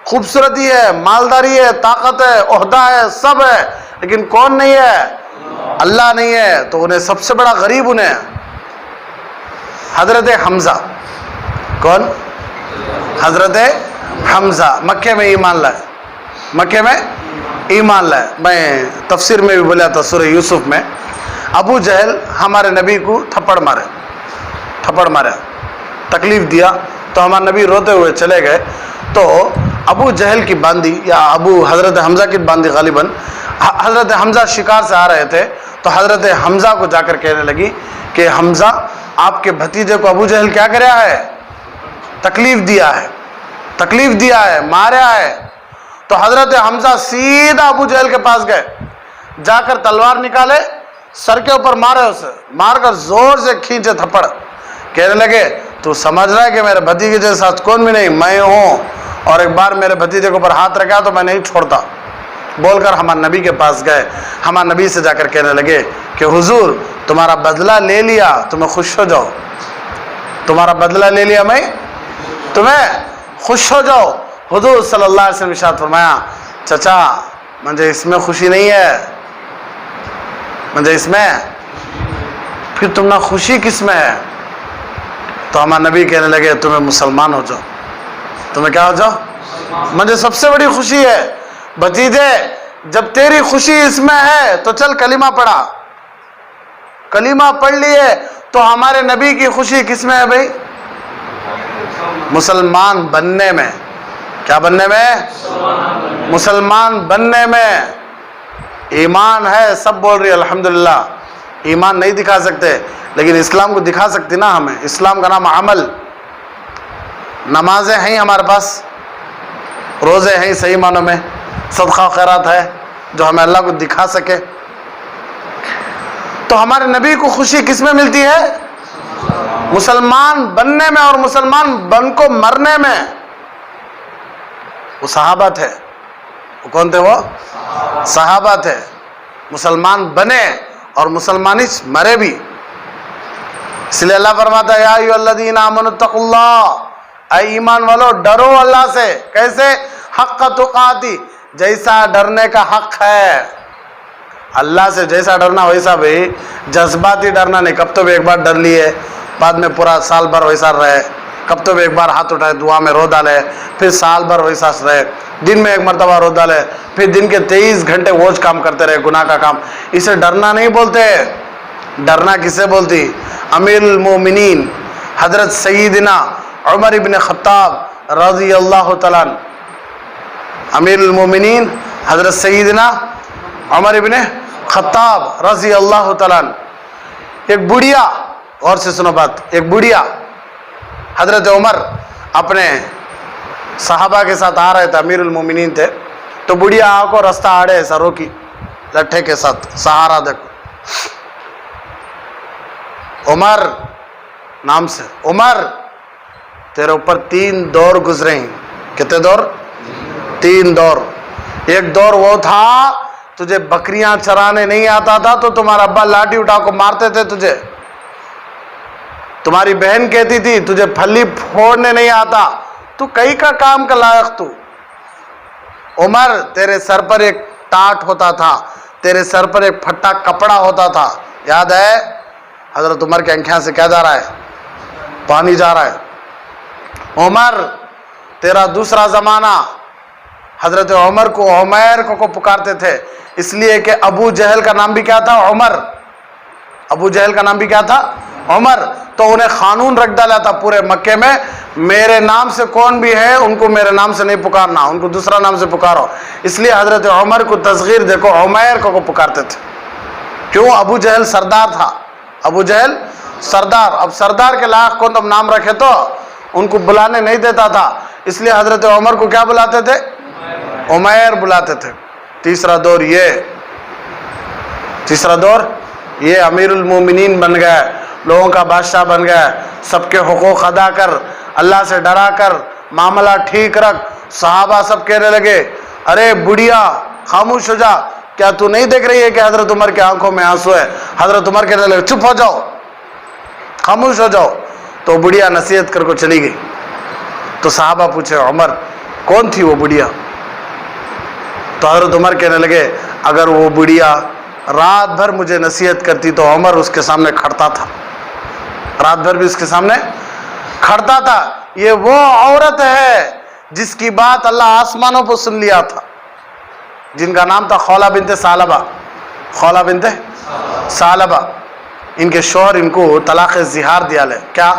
खूबसूरती है, मालदारी है, ताकत है, ओहदा है, सब है, लेकिन कौन नहीं है? अल्लाह नहीं है। तो उन्हें सबसे बड़ा गरीब उन्हें हजरत हमजा, कौन? हजरत हमजा मक्के में ईमान लाए, मक्के में ईमान लाए। मैं तफसीर में भी बोला था, सूरह यूसुफ में अबू जहल हमारे नबी को थप्पड़ मारे, तकलीफ दिया, तो हमारे नबी रोते हुए चले गए। तो अबू जहल की बांदी, या अबू हज़रत हमज़ा की बांदी, गालिबन हज़रत हमज़ा शिकार से आ रहे थे, तो हज़रत हमज़ा को जाकर कहने लगी कि हमज़ा, आपके भतीजे को अबू जहल क्या कराया है? तकलीफ दिया है, मारा है। तो हज़रत हमज़ा सीधा अबू जहल के पास गए, जाकर तलवार निकाले, सर के ऊपर मारे, उसे मारकर जोर से खींचे थप्पड़। कहने लगे, तू समझ रहा है कि मेरे भतीजे के साथ कौन भी नहीं, मैं हूँ, और एक बार मेरे भतीजे के ऊपर हाथ रखा तो मैं नहीं छोड़ता। बोलकर हमारे नबी के पास गए। हमारे नबी से जाकर कहने लगे कि हुजूर, तुम्हारा बदला ले लिया, तुम्हें खुश हो जाओ, तुम्हारा बदला ले लिया, मैं तुम्हें खुश हो जाओ। हुजूर सल्लल्लाहु अलैहि वसल्लम इरशाद फरमाया, चचा मुझे इसमें खुशी नहीं है, मुझे इसमें, फिर तुमने खुशी किस में है? तो हमारे नबी कहने लगे, तुम्हें मुसलमान हो जाओ, तुम्हें क्या हो जाओ, मुझे सबसे बड़ी खुशी है। भतीजे, जब तेरी खुशी इसमें है तो चल कलीमा पढ़ा, कलीमा पढ़ लिए तो हमारे नबी की खुशी किस में है भाई? मुसलमान बनने में। क्या बनने में? मुसलमान बनने में। ईमान है, सब बोल रही है अल्हम्दुलिल्लाह। ईमान नहीं दिखा सकते, लेकिन इस्लाम को दिखा सकती ना हमें। इस्लाम का नाम अमल। नमाजें हैं हमारे पास, रोज़े हैं सही मानों में, सदका खैरात है जो हमें अल्लाह को दिखा सके। तो हमारे नबी को खुशी किस में मिलती है? मुसलमान बनने में, और मुसलमान बन को मरने में। वो सहाबा थे, वो कौन थे? वो सहाबा थे। मुसलमान बने और मुसलमानिश मरे भी। इसलिए अल्लाह फरमाता है, या अय्युहल्लज़ीना आमनुत्तकुल्लाह, ऐ ईमान वालो डरो अल्लाह से। कैसे? हक़्क़ तुक़ाती, जैसा डरने का हक है, अल्लाह से जैसा डरना वैसा भी, जज्बाती डरना नहीं। कब तो भी एक बार डर लिए, बाद में पूरा साल भर वैसा रहे। कब तो भी एक बार हाथ उठाए दुआ में रो डाले, फिर साल भर वैसा रहे। दिन में एक मरतबा रो डाले, फिर दिन के 23 घंटे वोज काम करते रहे, गुनाह का काम। इसे डरना नहीं बोलते। डरना किसे बोलती? अमीरुल मोमिनीन हजरत सईदना उमर इब्न खत्ताब रज़ी अल्लाह तआला अन्हु, अमीरुल मोमिनीन हजरत सईदना उमर इब्न खत्ताब रज़ी अल्लाह तआला अन्हु। एक बुढ़िया, और से सुनो बात, एक बुढ़िया हजरत उमर अपने सहाबा के साथ आ रहे थे, अमीरुल मोमिनीन थे, तो बुढ़िया को रास्ता आड़े ऐसा रोकी लट्ठे के साथ, सहारा देखो, उमर नाम से, उमर तेरे ऊपर 3 दौर गुजरे हैं। कितने दौर? 3 दौर। एक दौर वो था तुझे बकरियां चराने नहीं आता था तो तुम्हारा अब्बा लाठी उठा को मारते थे तुझे। तुम्हारी बहन कहती थी तुझे फली फोड़ने नहीं आता, तू कहीं का काम का लायक तू। उमर तेरे सर पर एक टाट होता था, तेरे सर पर एक फट्टा कपड़ा होता था, याद है? हजरत उमर के आंखें से क्या जा रहा है? पानी जा रहा है। उमर तेरा दूसरा जमाना, हजरत उमर को उमैर को पुकारते थे, इसलिए कि अबू जहल का नाम भी क्या था? उमर। अबू जहल का नाम भी क्या था? उमर। तो उन्हें कानून रख डाला था पूरे मक्के में, मेरे नाम से कौन भी है उनको मेरे नाम से नहीं पुकारना, उनको दूसरा नाम से पुकारो। इसलिए हजरत उमर को तस्गीर देखो, उमैर को पुकारते थे। क्यों? अबू जहल सरदार था, अबू जहल सरदार। अब सरदार के लायक कौन, तुम नाम रखे तो उनको बुलाने नहीं देता था, इसलिए हजरत उमर को क्या बुलाते थे? उमैर बुलाते थे। तीसरा दौर ये, तीसरा दौर ये अमीरुल मोमिनीन बन गया, लोगों का बादशाह बन गया, सबके हुकूक अदा कर, अल्लाह से डरा कर, मामला ठीक रख। सहाबा सब कहने लगे, अरे बुढ़िया खामोश हो जा, क्या तू नहीं देख रही है कि हजरत उमर की आंखों में आंसू है? हजरत उमर कहने लगे, चुप हो जाओ, खामोश हो जाओ। तो बुढ़िया नसीहत कर को चली गई। तो सहाबा पूछे, उमर कौन थी वो बुढ़िया? तो हजरत उमर कहने लगे, अगर वो बुढ़िया रात भर मुझे नसीहत करती तो उमर उसके सामने खड़ता था, रात भर भी उसके सामने खड़ता था। ये वो औरत है जिसकी बात अल्लाह आसमानों पर सुन लिया था, जिनका नाम था खौला बिनते सालबा, खौला बिनते सालबा। इनके शौहर इनको तलाक़ ज़िहार दिया ले, क्या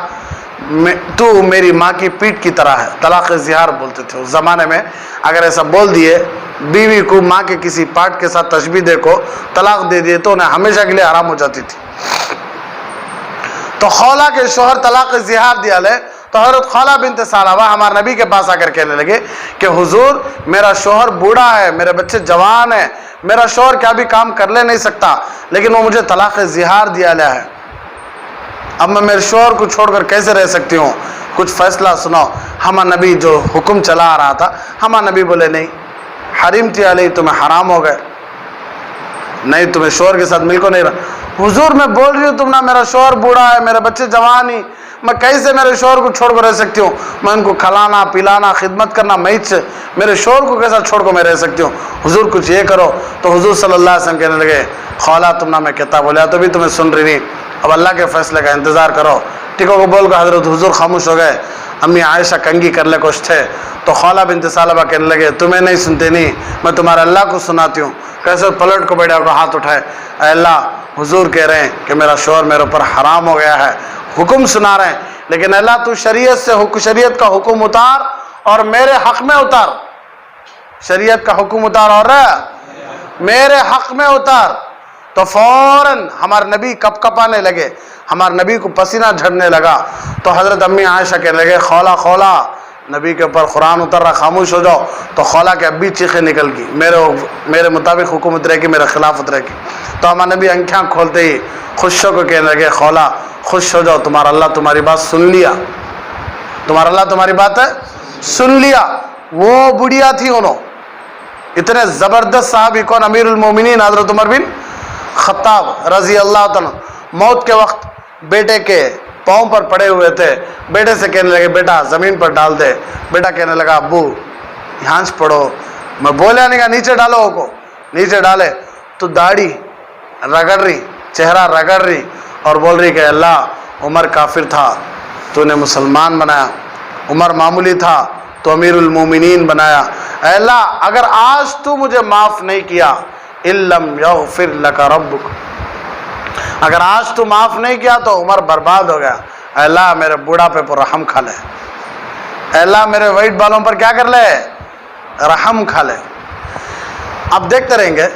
तू मेरी माँ की पीठ की तरह है, तलाक़ ज़िहार बोलते थे उस ज़माने में। अगर ऐसा बोल दिए बीवी को, माँ के किसी पार्ट के साथ तशबीह देखो, तलाक दे दिए तो उन्हें हमेशा के लिए आराम हो जाती थी। तो खौला के शौहर तलाक़ ज़िहार दिया ले, तो हज़रत खौला बिनते सालबा हमारे नबी के पास आकर कहने लगे कि हुजूर मेरा शौहर बूढ़ा है, मेरे बच्चे जवान है, मेरा शौहर क्या भी काम कर ले नहीं सकता, लेकिन वो मुझे तलाक़ ज़िहार दिया लिया है, अब मैं मेरे शौहर को छोड़कर कैसे रह सकती हूँ, कुछ फैसला सुनाओ। हमारा नबी जो हुक्म चला आ रहा था, हमारा नबी बोले नहीं, हरीम थी अलैहि, तुम्हें हराम हो गए, नहीं तुम्हें शौहर के साथ मिल को नहीं रहा। हुजूर मैं बोल रही हूँ तुम ना, मेरा शौहर बूढ़ा है, मेरे बच्चे जवान ही, मैं कैसे मेरे शौहर को छोड़ कर रह सकती हूँ? मैं उनको खिलाना पिलाना खिदमत करना, मैं मेरे शौहर को कैसा छोड़ कर मैं रह सकती हूँ? हुजूर कुछ ये करो। तो हुजूर सल्लल्लाहु अलैहि वसल्लम कहने लगे, खौला तुम ना मैं कहता बोला तो भी तुम्हें सुन रही नहीं, अब अल्लाह के फैसले का इंतज़ार करो। टिको को बोल कर हजरत हुजूर खामोश हो गए। अम्मी आयशा कंगी कर ले कुछ थे, तो खौला बिनते सालबा कहने लगे, तुम्हें नहीं सुनते नहीं, मैं तुम्हारे अल्लाह को सुनाती हूँ। कैसे पलट को बैठा को हाथ उठाए, अल्लाह हुजूर कह रहे हैं कि मेरा शौहर मेरे ऊपर हराम हो गया है, हुक्म सुना रहे हैं, लेकिन अल्लाह तू शरीयत का हुक्म उतार और मेरे हक में उतार, शरीयत का हुक्म उतार और मेरे हक में उतार। तो फौरन हमारे नबी कपकपाने लगे, हमारे नबी को पसीना झड़ने लगा। तो हज़रत अम्मी आयशा कहने लगे, खौला खौला नबी के ऊपर कुरान उतर रहा, खामोश हो जाओ। तो खौला के अब्बी चीखें निकल गई, मेरे मुताबिक हुक्म उतरेगी, मेरे खिलाफ उतरेगी। तो हमारे नबी आँखें खोलते ही खुश हो को कहने लगे, खौला खुश हो जाओ, तुम्हारा अल्लाह तुम्हारी बात सुन लिया, तुम्हारा अल्लाह तुम्हारी बात है सुन लिया। वो बुढ़िया थी, उन्होंने इतने ज़बरदस्त साहबी कौन? अमीरुल मोमिनीन हज़रत उमर बिन खत्ताब रज़ी अल्लाह तआला मौत के वक्त बेटे के पाँव पर पड़े हुए थे, बेटे से कहने लगे, बेटा ज़मीन पर डाल दे। बेटा कहने लगा, अब्बू यहाँ से पढ़ो, میں بولیا نہیں کہا نیچے ڈالو کو، نیچے ڈالے تو داڑھی رگڑ رہی، چہرہ رگڑ رہی اور بول رہی کہ اللہ عمر کافر تھا تو نے مسلمان بنایا، عمر معمولی تھا تو امیر المومنین بنایا، اے اللہ اگر آج تو مجھے معاف نہیں کیا اِلَّمْ يَغْفِرْ لَكَ رَبُّكَ، اگر آج تو معاف نہیں کیا تو عمر برباد ہو گیا، اے اللہ میرے بوڑھاپے پر رحم کھا لے، اے اللہ میرے وائٹ بالوں پر کیا کر لے، رحم کھا لے۔ اب دیکھتے رہیں گے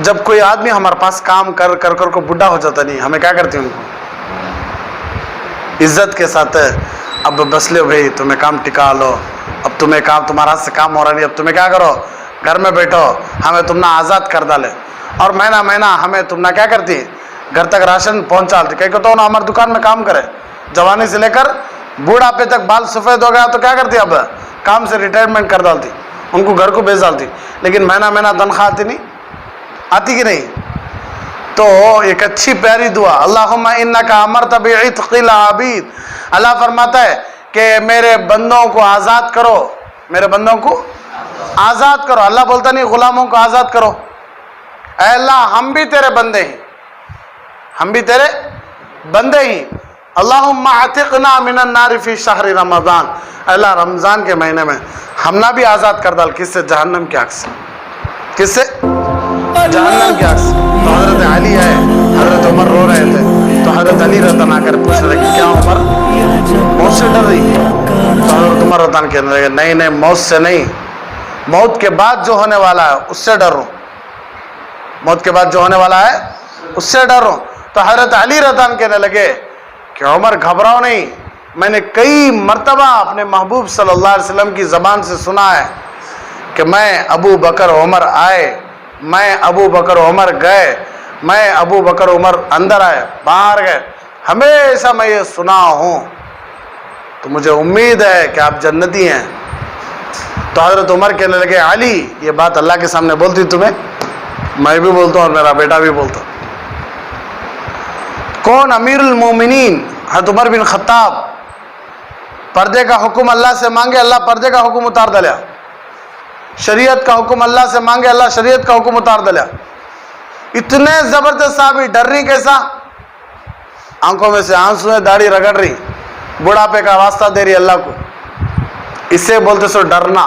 جب کوئی آدمی ہمارے پاس کام کر کر کو بڈھا ہو جاتا نہیں، ہمیں کیا کرتے ہیں ان کو عزت کے ساتھ، اب بس لو بھائی تمہیں کام ٹکا لو، اب تمہیں کام تمہارا ہاتھ سے کام ہو رہا نہیں، اب تمہیں کیا کرو گھر میں بیٹھو، ہمیں تم نہ آزاد کر ڈالے، اور مہینہ مہینہ ہمیں تم نہ کیا کرتی گھر تک راشن پہنچا دیتی، کہیں کہ نا ہماری دکان میں کام کرے، جوانی سے لے کر بوڑھاپے تک بال سفید ہو گیا تو کیا کرتی اب کام سے ریٹائرمنٹ کر ڈالتی، ان کو گھر کو بھیج ڈالتی، لیکن مہینہ مہینہ تنخواہ آتی نہیں، آتی کہ نہیں؟ تو ایک اچھی پیاری دعا، اللہم انکا امرت بعتق العبید، اللہ فرماتا ہے کہ میرے بندوں کو آزاد کرو، میرے بندوں کو آزاد کرو، اللہ بولتا نہیں غلاموں کو آزاد کرو، اے اللہ ہم بھی تیرے بندے ہیں، ہم بھی تیرے بندے ہی، اللہم اعتقنا من النار فی شہر رمضان، اے اللہ رمضان کے مہینے میں ہم نہ بھی آزاد کر ڈال، کس سے؟ جہنم کی آگ سے، کس سے؟ جہنم کی آگ سے۔ تو حضرت علی ہے، حضرت عمر رو رہے تھے تو حضرت علی رضی آ کر پوچھ رہے کہ کیا عمر موت سے ڈر رہی ہے؟ تو حضرت عمر رضی اللہ کہنے لگے نہیں نہیں موت سے نہیں، موت کے بعد جو ہونے والا ہے اس سے ڈر رہا ہوں، موت کے بعد جو ہونے والا ہے اس سے ڈر رہا ہوں۔ تو حضرت علی رضی اللہ کہنے لگے کہ عمر گھبراؤ نہیں، میں نے کئی مرتبہ اپنے محبوب صلی اللہ علیہ وسلم کی زبان سے سنا ہے کہ میں ابو بکر عمر آئے، میں ابو بکر عمر گئے، میں ابو بکر عمر اندر آئے باہر گئے، ہمیشہ میں یہ سنا ہوں، تو مجھے امید ہے کہ آپ جنتی ہیں۔ تو حضرت عمر کہنے لگے علی یہ بات اللہ کے سامنے بولتی تمہیں؟ میں بھی بولتا ہوں اور میرا بیٹا بھی بولتا۔ کون؟ امیر المومنین حضرت عمر بن خطاب، پردے کا حکم اللہ سے مانگے، اللہ پردے کا حکم اتار دلیا، شریعت کا حکم اللہ سے مانگے، اللہ شریعت کا حکم اتار دلیا، اتنے زبردست صحابی، ڈر رہی کیسا؟ آنکھوں میں سے آنسو ہے، داڑھی رگڑ رہی، بڑھاپے کا واسطہ دے رہی اللہ کو، اسے بولتے سو ڈرنا،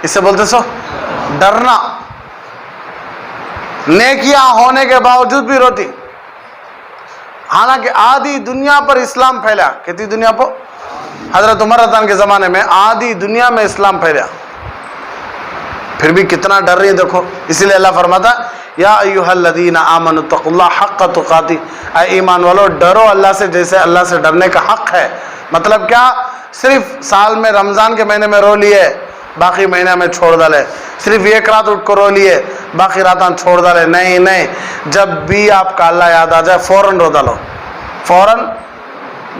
اسے بولتے سو ڈرنا، نیکیاں ہونے کے باوجود بھی روتی، حالانکہ آدھی دنیا پر اسلام پھیلا، کتنی دنیا پر؟ حضرت عمر رضی اللہ کے زمانے میں آدھی دنیا میں اسلام پھیلا، پھر بھی کتنا ڈر رہی ہیں دیکھو۔ اسی لیے اللہ فرماتا یا ایھا الذین آمنوا اتقوا اللہ حق تقاتہ، اے ایمان والو ڈرو اللہ سے جیسے اللہ سے ڈرنے کا حق ہے۔ مطلب کیا؟ صرف سال میں رمضان کے مہینے میں رو لیے باقی مہینے میں چھوڑ ڈالے، صرف ایک رات اٹھ کر رو لیے باقی راتاں چھوڑ ڈالے، نہیں نہیں، جب بھی آپ کا اللہ یاد آ جائے فوراً رو ڈالو، فوراً،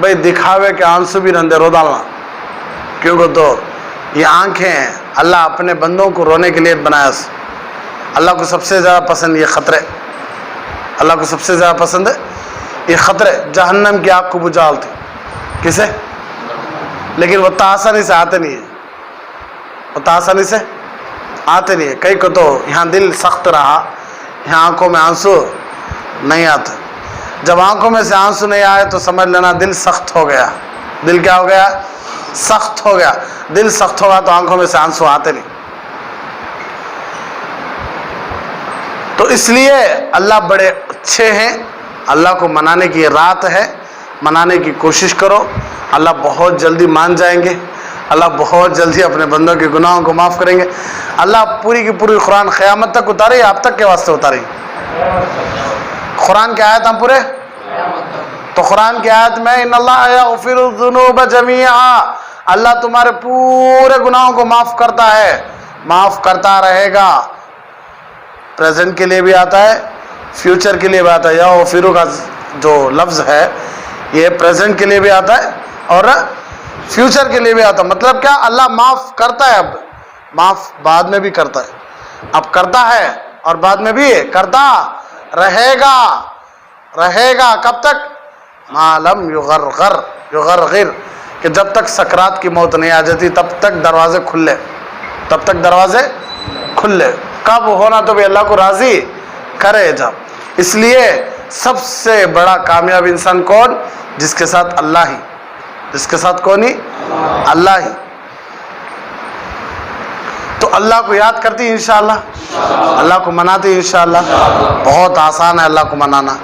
بھائی دکھاوے کے آنسو بھی رندے رو ڈالنا، کیونکہ تو یہ آنکھیں ہیں، اللہ اپنے بندوں کو رونے کے لیے بنایا، اللہ کو سب سے زیادہ پسند یہ خطرے، اللہ کو سب سے زیادہ پسند ہے یہ خطرے، جہنم کی آگ کو بجھالتے کسے؟ لیکن وہ آسانی سے آتے نہیں ہیں، وہ آسانی سے آتے نہیں ہیں، کئی کو تو یہاں دل سخت رہا، یہاں آنکھوں میں آنسو نہیں آتے، جب آنکھوں میں سے آنسو نہیں آئے تو سمجھ لینا دل سخت ہو گیا، دل کیا ہو گیا؟ سخت ہو گیا، دل سخت ہوگا تو آنکھوں میں سے آنسو آتے نہیں۔ تو اس لیے اللہ بڑے اچھے ہیں، اللہ کو منانے کی رات ہے، منانے کی کوشش کرو، اللہ بہت جلدی مان جائیں گے، اللہ بہت جلدی اپنے بندوں کے گناہوں کو معاف کریں گے۔ اللہ پوری کی پوری قرآن قیامت تک اتارے، آپ تک کے واسطے اتارے، قرآن کی آیت ہم پورے، تو قرآن کی آیت میں ان اللہ یغفر الذنوب جمیعا، اللہ تمہارے پورے گناہوں کو معاف کرتا ہے، معاف کرتا رہے گا، پریزنٹ کے لیے بھی آتا ہے، فیوچر کے لیے بھی آتا ہے، یغفر کا جو لفظ ہے یہ پریزنٹ کے لیے بھی آتا ہے اور فیوچر کے لیے بھی آتا ہے، مطلب کیا؟ اللہ معاف کرتا ہے، اب معاف بعد میں بھی کرتا ہے، اب کرتا ہے اور بعد میں بھی کرتا رہے گا، رہے گا کب تک؟ ما لم یغرغر، کہ جب تک سکرات کی موت نہیں آ جاتی تب تک دروازے کھلے، تب تک دروازے کھلے. کب ہونا تو بھی اللہ کو راضی کرے جب. اس لیے سب سے بڑا کامیاب انسان کون؟ جس کے ساتھ اللہ ہی. جس کے ساتھ کون ہی؟ اللہ ہی. تو اللہ کو یاد کرتی انشاءاللہ، اللہ کو مناتی انشاءاللہ. بہت آسان ہے اللہ کو منانا،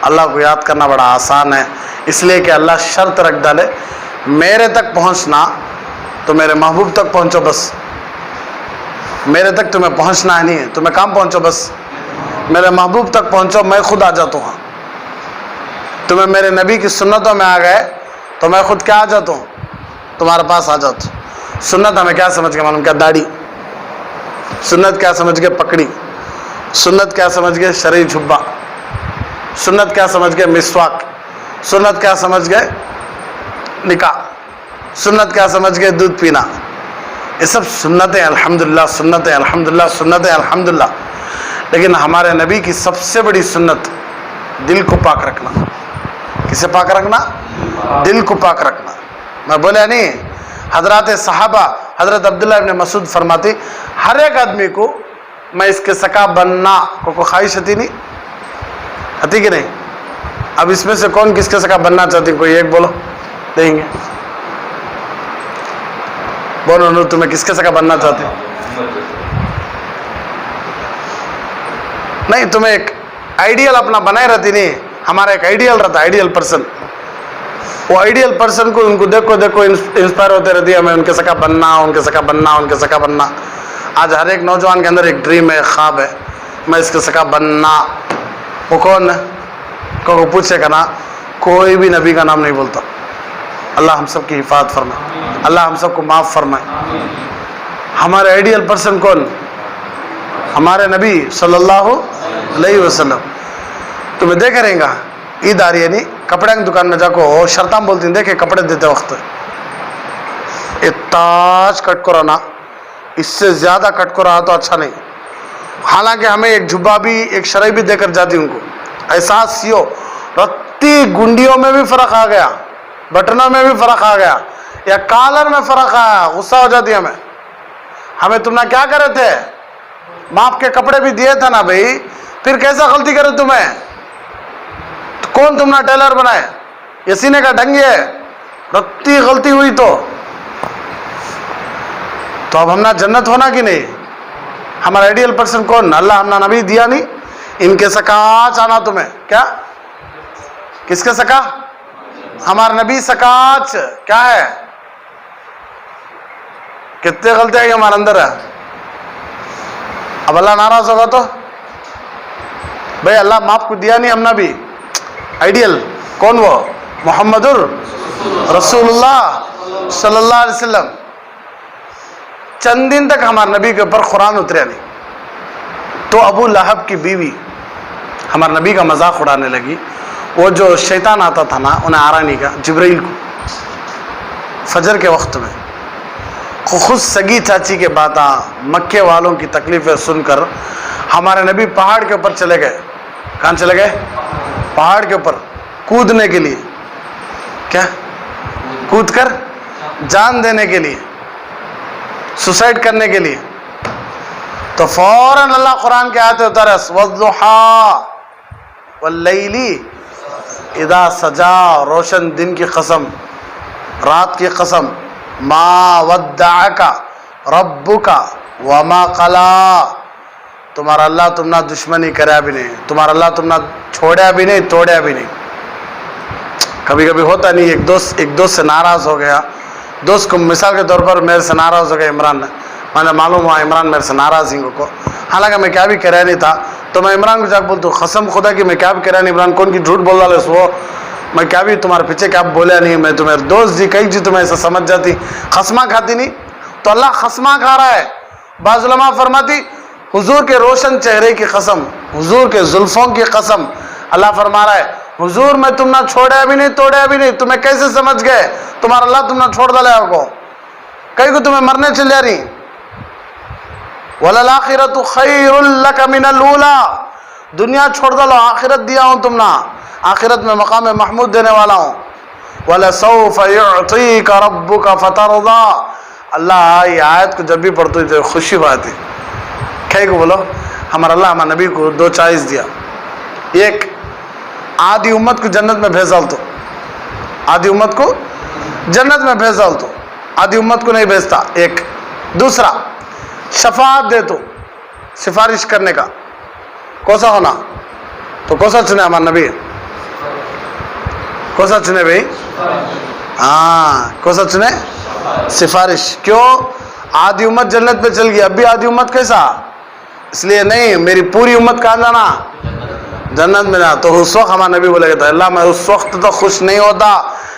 اللہ کو یاد کرنا بڑا آسان ہے. اس لیے کہ اللہ شرط رکھ ڈالے میرے تک پہنچنا تو میرے محبوب تک پہنچو بس. میرے تک تمہیں پہنچنا ہے نہیں، تمہیں کام پہنچو بس میرے محبوب تک پہنچو، میں خود آ جاتا ہوں. تمہیں میرے نبی کی سنتوں میں آ گئے تو میں خود کیا آ جاتا ہوں، تمہارے پاس آ جاتا ہوں. سنت ہمیں کیا سمجھ کے معلوم؟ کیا داڑھی؟ سنت کیا سمجھ کے پکڑی؟ سنت کیا سمجھ گئے شرعی جھبا؟ سنت کیا سمجھ گئے مسواک؟ سنت کیا سمجھ گئے نکاح؟ سنت کیا سمجھ گئے دودھ پینا؟ یہ سب سنتیں الحمدللہ، سنتیں الحمدللہ، سنتیں الحمدللہ. لیکن ہمارے نبی کی سب سے بڑی سنت دل کو پاک رکھنا. کسے پاک رکھنا؟ دل کو پاک رکھنا. میں بولیا نہیں، حضرات صحابہ، حضرت عبداللہ ابن مسعود فرماتی ہر ایک آدمی کو میں اس کے سکا بننا کو خواہش ہوتی نہیں ہوتی کہ نہیں؟ اب اس میں سے کون کس کے سکا بننا چاہتی؟ کوئی ایک بولو، دیں گے. بولو نور، تمہیں کس کے سکا بننا چاہتے؟ نہیں، تمہیں ایک آئیڈیل اپنا بنائے رہتی نہیں. ہمارا ایک آئیڈیل رہتا، آئیڈیل پرسن. وہ آئیڈیل پرسن کو ان کو دیکھو انسپائر ہوتے رہتی ہے، ہمیں ان کے سکا بننا، ان کے سکا بننا، ان کے سکا بننا. آج ہر ایک نوجوان کے اندر ایک ڈریم ہے، ایک خواب ہے، میں اس کے سکا بننا. وہ کون ہے؟ کو پوچھے گا نا، کوئی بھی نبی کا نام نہیں بولتا. اللہ ہم سب کی حفاظت فرمائے، اللہ ہم سب کو معاف فرمائے. ہمارے آئیڈیل پرسن کون؟ ہمارے نبی صلی اللہ علیہ وسلم. تمہیں دیکھ رہیں گا عید آ رہی ہے نہیں، کپڑے کی دکان میں جا کو شرطاں بولتی ہیں، دیکھے کپڑے دیتے وقت یہ تاج کٹ کو رہنا، اس سے زیادہ کٹ کو رہا تو اچھا نہیں. حالانکہ ہمیں ایک جھبا بھی، ایک شرعی بھی دے کر جاتی ان کو. احساس سیو رتی گنڈیوں میں بھی فرق آ گیا، بٹنوں میں بھی فرق آ گیا، یا کالر میں فرق آیا، غصہ ہو جاتی ہمیں تم نے کیا کرے تھے؟ ماپ کے کپڑے بھی دیے تھے نا بھائی، پھر کیسا غلطی کرے تمہیں؟ کون تم نے ٹیلر بنائے؟ یہ سینے کا ڈھنگ ہے، رتی غلطی ہوئی تو اب ہم نہ جنت ہونا کہ نہیں؟ ہمارا آئیڈیل پرسن کون؟ اللہ ہم نہ نبی دیا نہیں. ان کے سکاچ آنا تمہیں کیا؟ کس کے سکا؟ ہمارا نبی سکاچ کیا ہے؟ کتنے غلطیاں یہ ہمارے اندر ہے. اب اللہ ناراض ہوگا تو بھائی اللہ معاف کو دیا نہیں ہم نے بھی. آئیڈیل کون؟ وہ محمد رسول اللہ صلی اللہ علیہ وسلم. چند دن تک ہمارے نبی کے اوپر قرآن اتریا نہیں تو ابو لہب کی بیوی ہمارے نبی کا مذاق اڑانے لگی. وہ جو شیطان آتا تھا نا انہیں آرانی کا، جبرائیل کو فجر کے وقت میں خود سگی چاچی کے باتاں، مکے والوں کی تکلیفیں سن کر ہمارے نبی پہاڑ کے اوپر چلے گئے. کہاں چلے گئے؟ پہاڑ کے اوپر کودنے کے لیے. کیا؟ کود کر جان دینے کے لیے، سوسائڈ کرنے کے لیے. تو فوراً اللہ قرآن کے آیت اتارا، والضحیٰ واللیل اذا سجا، روشن دن کی قسم، رات کی قسم، ما ودعک ربک وما قلا. تمہارا اللہ تم نہ دشمنی کریا بھی نہیں، تمہارا اللہ تم نہ چھوڑیا بھی نہیں، توڑیا بھی نہیں. کبھی کبھی ہوتا نہیں، ایک دوست سے ناراض ہو گیا. دوست کو مثال کے طور پر میرے سے ناراض ہو گیا عمران، میں معلوم ہوا عمران میرے سے ناراض ہی کو، حالانکہ میں کیا بھی کریا نہیں تھا. تو میں عمران کو جا کے بولتا ہوں قسم خدا کی میں کیا بھی کریا نہیں. عمران کون کی جھوٹ بول رہا ہے وہ، میں کیا بھی تمہارے پیچھے کیا بولیا نہیں. میں تمہارے دوست جی کئی جی تمہیں ایسا سمجھ جاتی، خسمہ کھاتی نہیں. تو اللہ خسمہ کھا رہا ہے. بعض علماء فرماتی حضور کے روشن چہرے کی قسم، حضور کے زلفوں کی قسم، اللہ فرما رہا ہے حضور میں تم نہ چھوڑیا بھی نہیں، توڑیا بھی نہیں. تمہیں کیسے سمجھ گئے تمہارا اللہ تم نہ چھوڑ ڈالے کو؟ کئی کو تمہیں مرنے چل جا رہی. وَلَلْآخِرَةُ خَيْرٌ لَكَ مِنَ الْأُولَىٰ. دنیا چھوڑ ڈالو، آخرت دیا ہوں تم نہ، آخرت میں مقام محمود دینے والا ہوں. وَلَسَوْفَ يُعْطِيكَ رَبُّكَ فَتَرْضَىٰ. अल्लाह ये आयत को जब भी पढ़ते तो खुशी होती कहीं को बोलो हमारा अल्लाह हमारे नबी को 2 चॉइस दिया। एक आधी उम्मत को जन्नत में भेजा तो आधी उम्मत को जन्नत में भेजा तो आधी उम्मत को नहीं भेजता। एक दूसरा शफाअत दे तो सिफारिश करने का कौसा होना तो कौसा चुने हमारे नबी कौसा चुने भाई हाँ कौसा चुने सिफारिश। क्यों आधी उम्मत जन्नत पे चल गई अब भी आधी उम्मत कैसा इसलिए नहीं मेरी पूरी उम्मत कहाँ जाना जन्नत में जाना। तो उस वक्त हमारा नबी बोलेगा था अल्लाह मैं उस वक्त तो खुश नहीं होता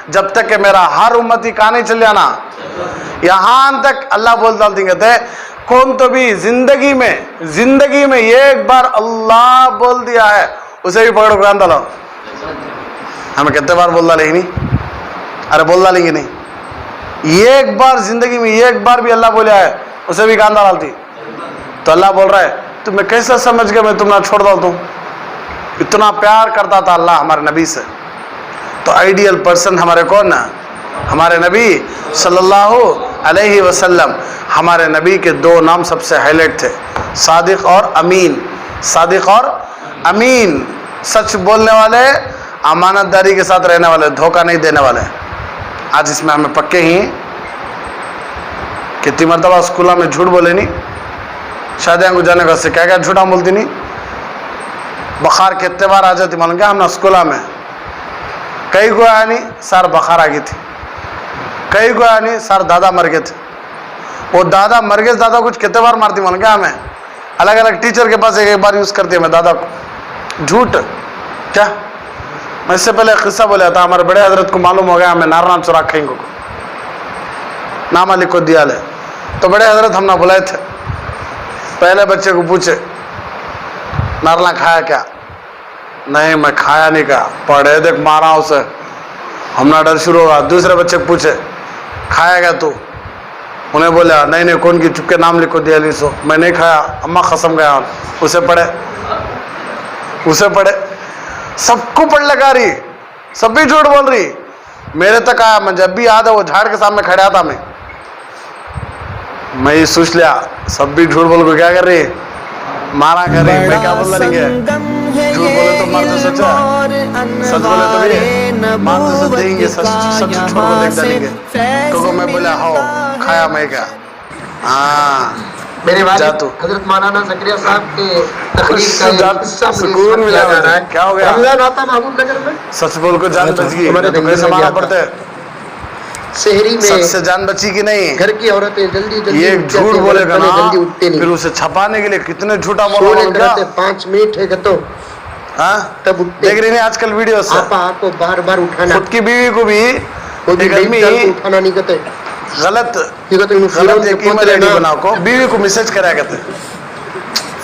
जब तक कि मेरा हर उम्मत ही कहाँ नहीं चल जाना यहाँ तक अल्लाह बोल डालती कहते कौन तो भी जिंदगी में एक बार अल्लाह बोल दिया है उसे भी पकड़ो कान डालो। हमें कितने बार बोल डालेंगे नहीं अरे बोल डालेंगे नहीं एक बार जिंदगी में एक बार भी अल्लाह बोला है उसे भी कान डालती। तो अल्लाह बोल रहा है तो मैं कैसा समझ गया मैं तुम्हें छोड़ डालता हूँ। इतना प्यार करता था अल्लाह हमारे नबी से। तो आइडियल पर्सन हमारे कौन ना हमारे नबी सल्लल्लाहु अलैहि वसल्लम। हमारे नबी के 2 नाम सबसे हाईलाइट थे सादिक और अमीन। सादिक और अमीन सच बोलने वाले अमानतदारी के साथ रहने वाले धोखा नहीं देने वाले। आज इसमें हमें पक्के ही कितनी मरतबा स्कूलों में झूठ बोले नहीं शादियाँ को जाने का से क्या क्या झूठा बोलती नहीं। बुखार कितने बार आ जाती मालूम क्या हम ना स्कूलों में कई को आया नहीं सर बुखार आ गई थी कई को आया नहीं सर दादा मर गए थे। वो दादा मर गए दादा कुछ कितने बार मारती मालूम क्या हमें अलग अलग टीचर के पास एक बार यूज़ करती है मैं दादा को झूठ क्या। मैं इससे पहले किस्सा बोला था हमारे बड़े हजरत को मालूम हो गया हमें नारनाम चुरा खाएंगे को नामा लिखो दिया ले। तो बड़े हजरत हम ना बुलाए थे पहले बच्चे को पूछे नारना खाया क्या नहीं मैं खाया नहीं कहा पढ़े देख मारा उसे हमना डर शुरू होगा। दूसरे बच्चे को पूछे खाया क्या तू उन्हें बोला नहीं कौन की चुपके नाम लिखो दिया लीसो मैं नहीं खाया अम्मा कसम गया उसे पढ़े सबको पढ़ लगा रही सब भी झूठ बोल रही। मेरे तक आया मैं जब भी याद है वो झाड़ के सामने खड़ा था मैं ये सोच लिया सब भी झूठ बोल को क्या कर रही मारा कर रही मैं क्या बोल रही है झूठ बोले तो मारते सच्चा सच बोले तो भी मारते सच देंगे सच झूठ को देख डालेंगे। तो मैं बोला हो खाया मैं क्या हाँ मेरे वालिद हजरत मौलाना ज़करिया साहब के तकरीर का सुकून मिला रहा है क्या हो गया रमजान आता महबूब नगर में सच बोल को जान बच गई तो कैसे मारना पड़ता है शहरी में सच से जान बची कि नहीं। घर की औरतें जल्दी ये झूठ बोलेगा ना जल्दी उठते नहीं फिर उसे छपाने के लिए कितने झूठा बोला क्या 5 मिनट है तो हाँ तब उठते देख रही नहीं आजकल वीडियो से आपको बार बार उठाना खुद की बीवी को भी एक आदमी उठाना नहीं कहते गलत एक ईमेल आईडी बनाओ को बीवी को मैसेज करा कहते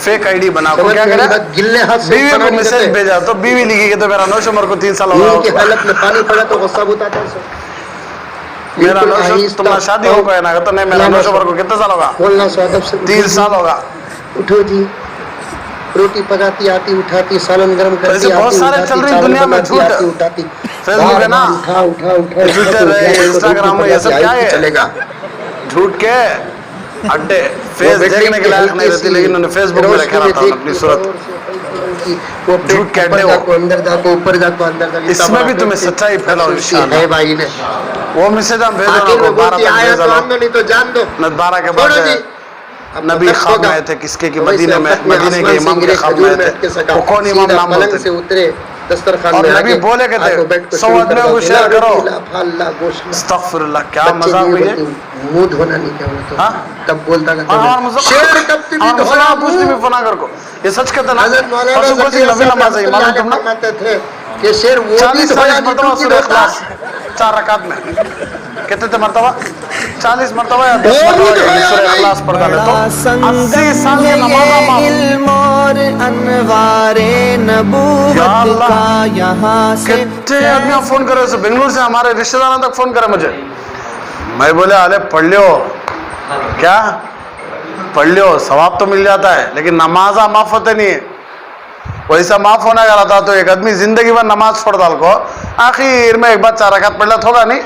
फेक आईडी बनाओ को क्या करा बीवी को मैसेज भेजा तो बीवी लिखी तो मेरा नौश उम्र को 3 साल हो गया हालत में पानी पड़ा तो गुस्सा बताता है मेरा नौश तुम्हारा शादी हो गया ना तो नहीं मेरा नौश उम्र को कितने साल होगा बोलना स्वादब से 3 साल होगा। उठो जी रोटी पकाती आती उठाती सालन गर्म करती बहुत सारे चल रही दुनिया में झूठ उठाती फेसबुक है ना उठा ट्विटर है इंस्टाग्राम में ये सब क्या है चलेगा झूठ के अड्डे फेस देखने के लायक नहीं रहती लेकिन उन्होंने फेसबुक में रखा रहता है अपनी सूरत वो झूठ के अड्डे को अंदर जाको ऊपर जाको अंदर जाको इसमें भी तुम्हें सच्चाई फैलाओ इंशाल्लाह है भाई ने वो मैसेज हम भेज रहे हो 12 तक भेज रहे हो नहीं तो जान दो न 12 के बाद नबी ख्वाब में आए थे किसके की मदीने के इमाम के ख्वाब में आए थे वो कौन इमाम नाम बोलते से उतरे दस्तरखान और में नबी बोले कहते 100 आदमियों को शेयर करो अस्तगफिरुल्लाह क्या मजाक हुई है मुंह धोना नहीं क्या बोलते हां तब बोलता था शेयर कब भी धोना पूछने में फना कर को ये सच कहता ना हजरत मौलाना परसों को नबी नमाज है मालूम तुम ना थे कि शेर वो भी 40 मरतबा सूरह इखलास 4 रकात में कितने थे मरतबा 40 मरतबा या 10 मरतबा सूरह इखलास पढ़ डाले तो 80 साल की नमाज इल्म और अनवारे नबूवत का यहाँ से कितने आदमी फोन करे उसे बेंगलुरु से हमारे रिश्तेदारों तक फोन करे मुझे मैं बोले अरे पढ़ लियो क्या पढ़ लियो सवाब तो मिल जाता है लेकिन नमाजा माफ होते नहीं है वैसा माफ होने वाला था तो एक आदमी जिंदगी भर नमाज छोड़ डाल को आखिर में एक बार 4 रकात पढ़ लेता होगा नहीं।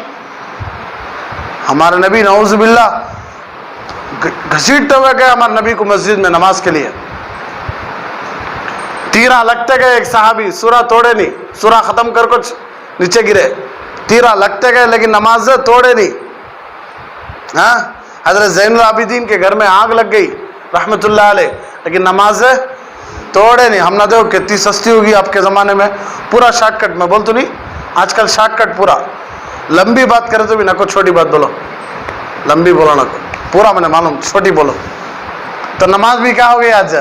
हमारे नबी नऊज़ बिल्लाह घसीटते हुए गए हमारे नबी को मस्जिद में नमाज के लिए। तीरा लगते गए, एक सहाबी सूरा तोड़े नहीं, सूरा खत्म कर कुछ नीचे गिरे, तीरा लगते गए लेकिन नमाज तोड़े नहीं। हाँ, हजरत ज़ैनुल आबिदीन के घर में आग लग गई रहमतुल्लाह अलैह, लेकिन नमाज तोड़े नहीं। हम ना देखो कितनी सस्ती होगी आपके ज़माने में, पूरा शॉर्टकट में बोल तो नहीं, आजकल शॉर्टकट पूरा, लंबी बात करे तो भी ना को छोटी बात बोलो, लंबी बोलो ना को पूरा, मैंने मालूम छोटी बोलो। तो नमाज भी क्या हो गई, आज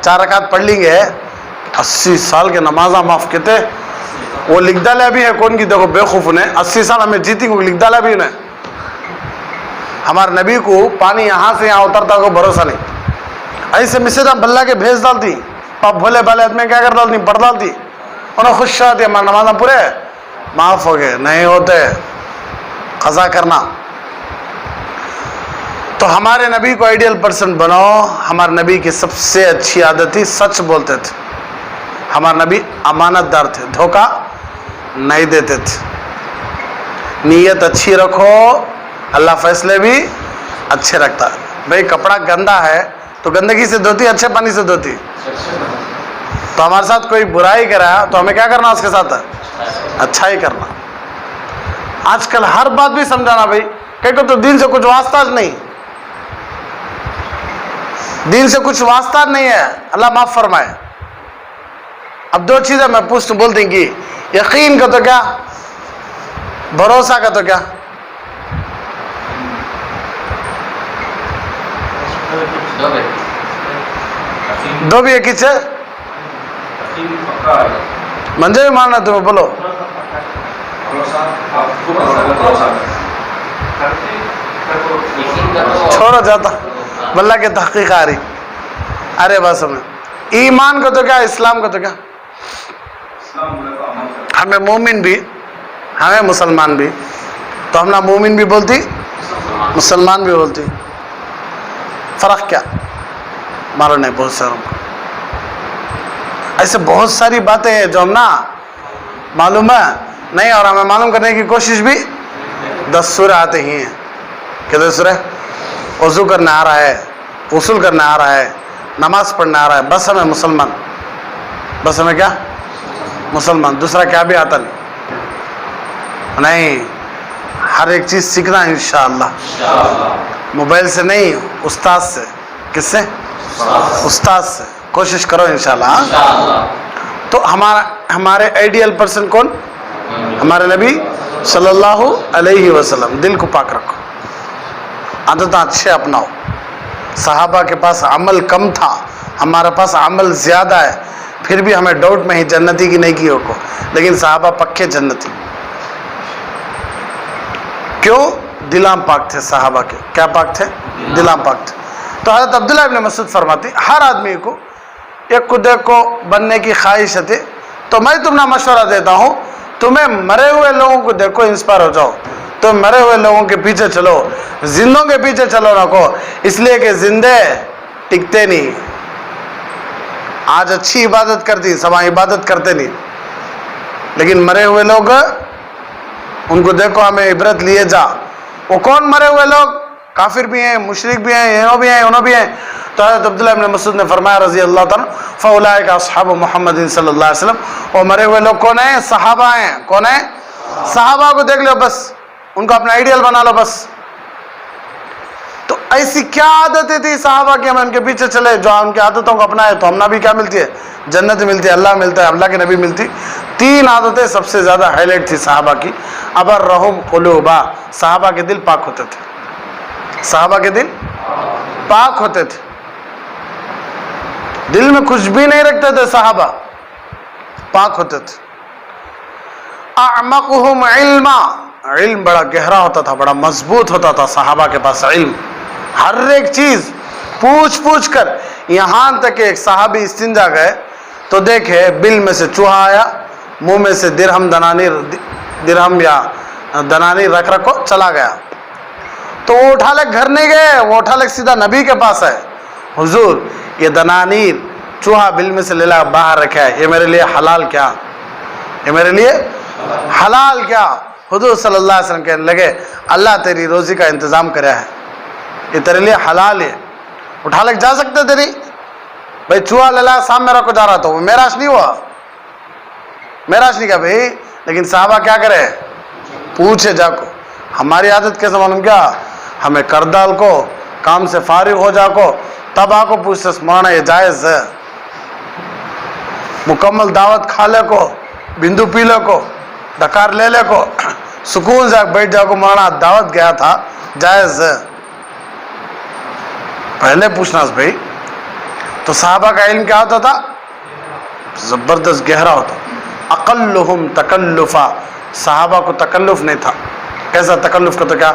4 रकात पढ़ लेंगे, 80 साल के नमाजा माफ कहते, वो लिख डाला भी है कौन की, देखो बेवकूफ़ ने 80 साल हमें जीती को लिख डाला भी उन्हें। हमारे नबी को पानी यहाँ से यहाँ उतरता को भरोसा नहीं, ऐसे मिसेरा बल्ला के भेज डालती, पाप भोले भाले आदमी क्या कर डालती, पढ़ डालती, उन्हें खुश आती, हमारे नमाजा पूरे माफ हो गए, नहीं होते क़ज़ा करना। तो हमारे नबी को आइडियल पर्सन बनाओ। हमारे नबी की सबसे अच्छी आदत थी सच बोलते थे, हमारे नबी अमानतदार थे, धोखा नहीं देते थे, नीयत अच्छी रखो, अल्लाह फैसले भी अच्छे रखता है। भाई कपड़ा गंदा है तो गंदगी से धोती, अच्छे पानी से धोती। तो हमारे साथ कोई बुराई करा तो हमें क्या करना, उसके साथ अच्छा ही करना। आजकल हर बात भी समझाना, भाई कहीं को तो दिन से कुछ वास्ता नहीं, दिन से कुछ वास्ता नहीं है, अल्लाह माफ फरमाए। अब 2 चीजें मैं पूछता बोलती कि यकीन का तो क्या, भरोसा का तो क्या। दो भी एक ही है, मंजे भी मानना तुम्हें, बोलो छोड़ो जाता बल्ला के तहकीक आ रही। अरे बस ईमान को तो क्या, इस्लाम को तो क्या, हमें मोमिन भी, हमें मुसलमान भी, तो हम ना मोमिन भी बोलती, मुसलमान भी बोलती, फर्क क्या मारो नहीं। बहुत सारों को ऐसे बहुत सारी बातें हैं जो हम ना मालूम है नहीं, और हमें मालूम करने की कोशिश भी 10 सूरह आते ही हैं। कितने सूरह, वज़ू करना आ रहा है, उसूल करना आ रहा है, नमाज पढ़ना आ रहा है, बस हमें मुसलमान, बस हमें क्या मुसलमान, दूसरा क्या भी आता नहीं। हर एक चीज़ सीखना इंशाअल्लाह, मोबाइल से नहीं, उस्ताद से। किससे, उस्ताद से। कोशिश करो इंशाअल्लाह। तो हमारे आइडियल पर्सन कौन, हमारे नबी सल्लल्लाहु अलैहि वसल्लम। दिल को पाक रखो, आदत अच्छे अपनाओ। सहाबा के पास अमल कम था, हमारे पास अमल ज़्यादा है, फिर भी हमें डाउट में ही जन्नती की नहीं की हो को, लेकिन सहाबा पक्के जन्नती। क्यों, दिलाम पाक थे सहाबा के। क्या पाक थे, दिलाम पाक थे। तो हज़रत अब्दुल्लाह इब्न मसूद फरमाती, हर आदमी को एक खुदा को बनने की ख्वाहिश है, तो मैं तुम्हें मशवरा देता हूँ, तुम्हें मरे हुए लोगों को देखो, इंस्पायर हो जाओ, तो मरे हुए लोगों के पीछे चलो, जिंदों के पीछे चलो ना को, इसलिए कि जिंदे टिकते नहीं। आज अच्छी इबादत करती, सब इबादत करते नहीं, लेकिन मरे हुए लोग उनको देखो, हमें इबरत लिए जा। वो कौन मरे हुए लोग, काफिर भी हैं, मुशरिक भी हैं, इन्हों भी हैं, उन्हों भी हैं। तो हज़रत अब्दुल्लाह इब्न मसूद ने फरमाया रज़ी अल्लाह तआला, फ़उलाइका अस्हाबु मुहम्मद सल्लल्लाहु अलैहि वसल्लम, और मरे हुए लोग कौन है, सहाबा हैं। कौन है, सहाबा को देख लो बस, उनको अपना आइडियल बना लो बस। तो ऐसी क्या आदतें थी सहाबा की, हम उनके पीछे चले, जो उनकी आदतों को अपनाए तो हमना भी क्या मिलती है, जन्नत मिलती है, अल्लाह मिलता है, अल्लाह के नबी मिलती। 3 आदतें सबसे ज़्यादा हाईलाइट थी सहाबा की। अबर्रहुम क़ुलूबा, सहाबा के दिल पाक होते थे, सहाबा के दिल पाक होते थे, दिल में कुछ भी नहीं रखते थे सहाबा, पाक होते थे। अअमकुहुम इल्मा, इल्म बड़ा गहरा होता था, बड़ा मजबूत होता था सहाबा के पास इल्म, हर एक चीज पूछ पूछ कर। यहाँ तक एक सहाबी इस्तिंजा गए तो देखे बिल में से चूहा आया, मुंह में से दिरहम या दनानी रख रखो चला गया। तो वो उठा ले, घर नहीं गए, वो उठा ले सीधा नबी के पास है, हुजूर ये दनानीर चूहा बिल में से ले ला बाहर रखा है, ये मेरे लिए हलाल क्या, ये मेरे लिए हलाल क्या। हुजूर सल्लल्लाहु अलैहि वसल्लम कहने लगे, अल्लाह तेरी रोजी का इंतज़ाम कराया है, ये तेरे लिए हलाल है, उठा ले जा सकते तेरी। भाई चूहा ले लाया सामने रखो जा रहा था, वो मेराज नहीं हुआ, मेराज नहीं किया भाई। लेकिन साहबा क्या करे, पूछे जाको। हमारी आदत कैसे मालूम क्या, हमें कर डाल को काम से फारिग हो जाको तब आको पूछते मौलाना ये जायज़ है। मुकम्मल दावत खा ले को, बिंदु पी ले को, डकार ले ले को, सुकून से बैठ जाको मौलाना दावत गया था जायज़ है। पहले पूछना भाई। तो साहबा का इल्म क्या होता था, जबरदस्त गहरा होता। अकल्लुहुम तकल्लुफा, साहबा को तकल्लुफ नहीं था। कैसा तकल्लुफ का, तो क्या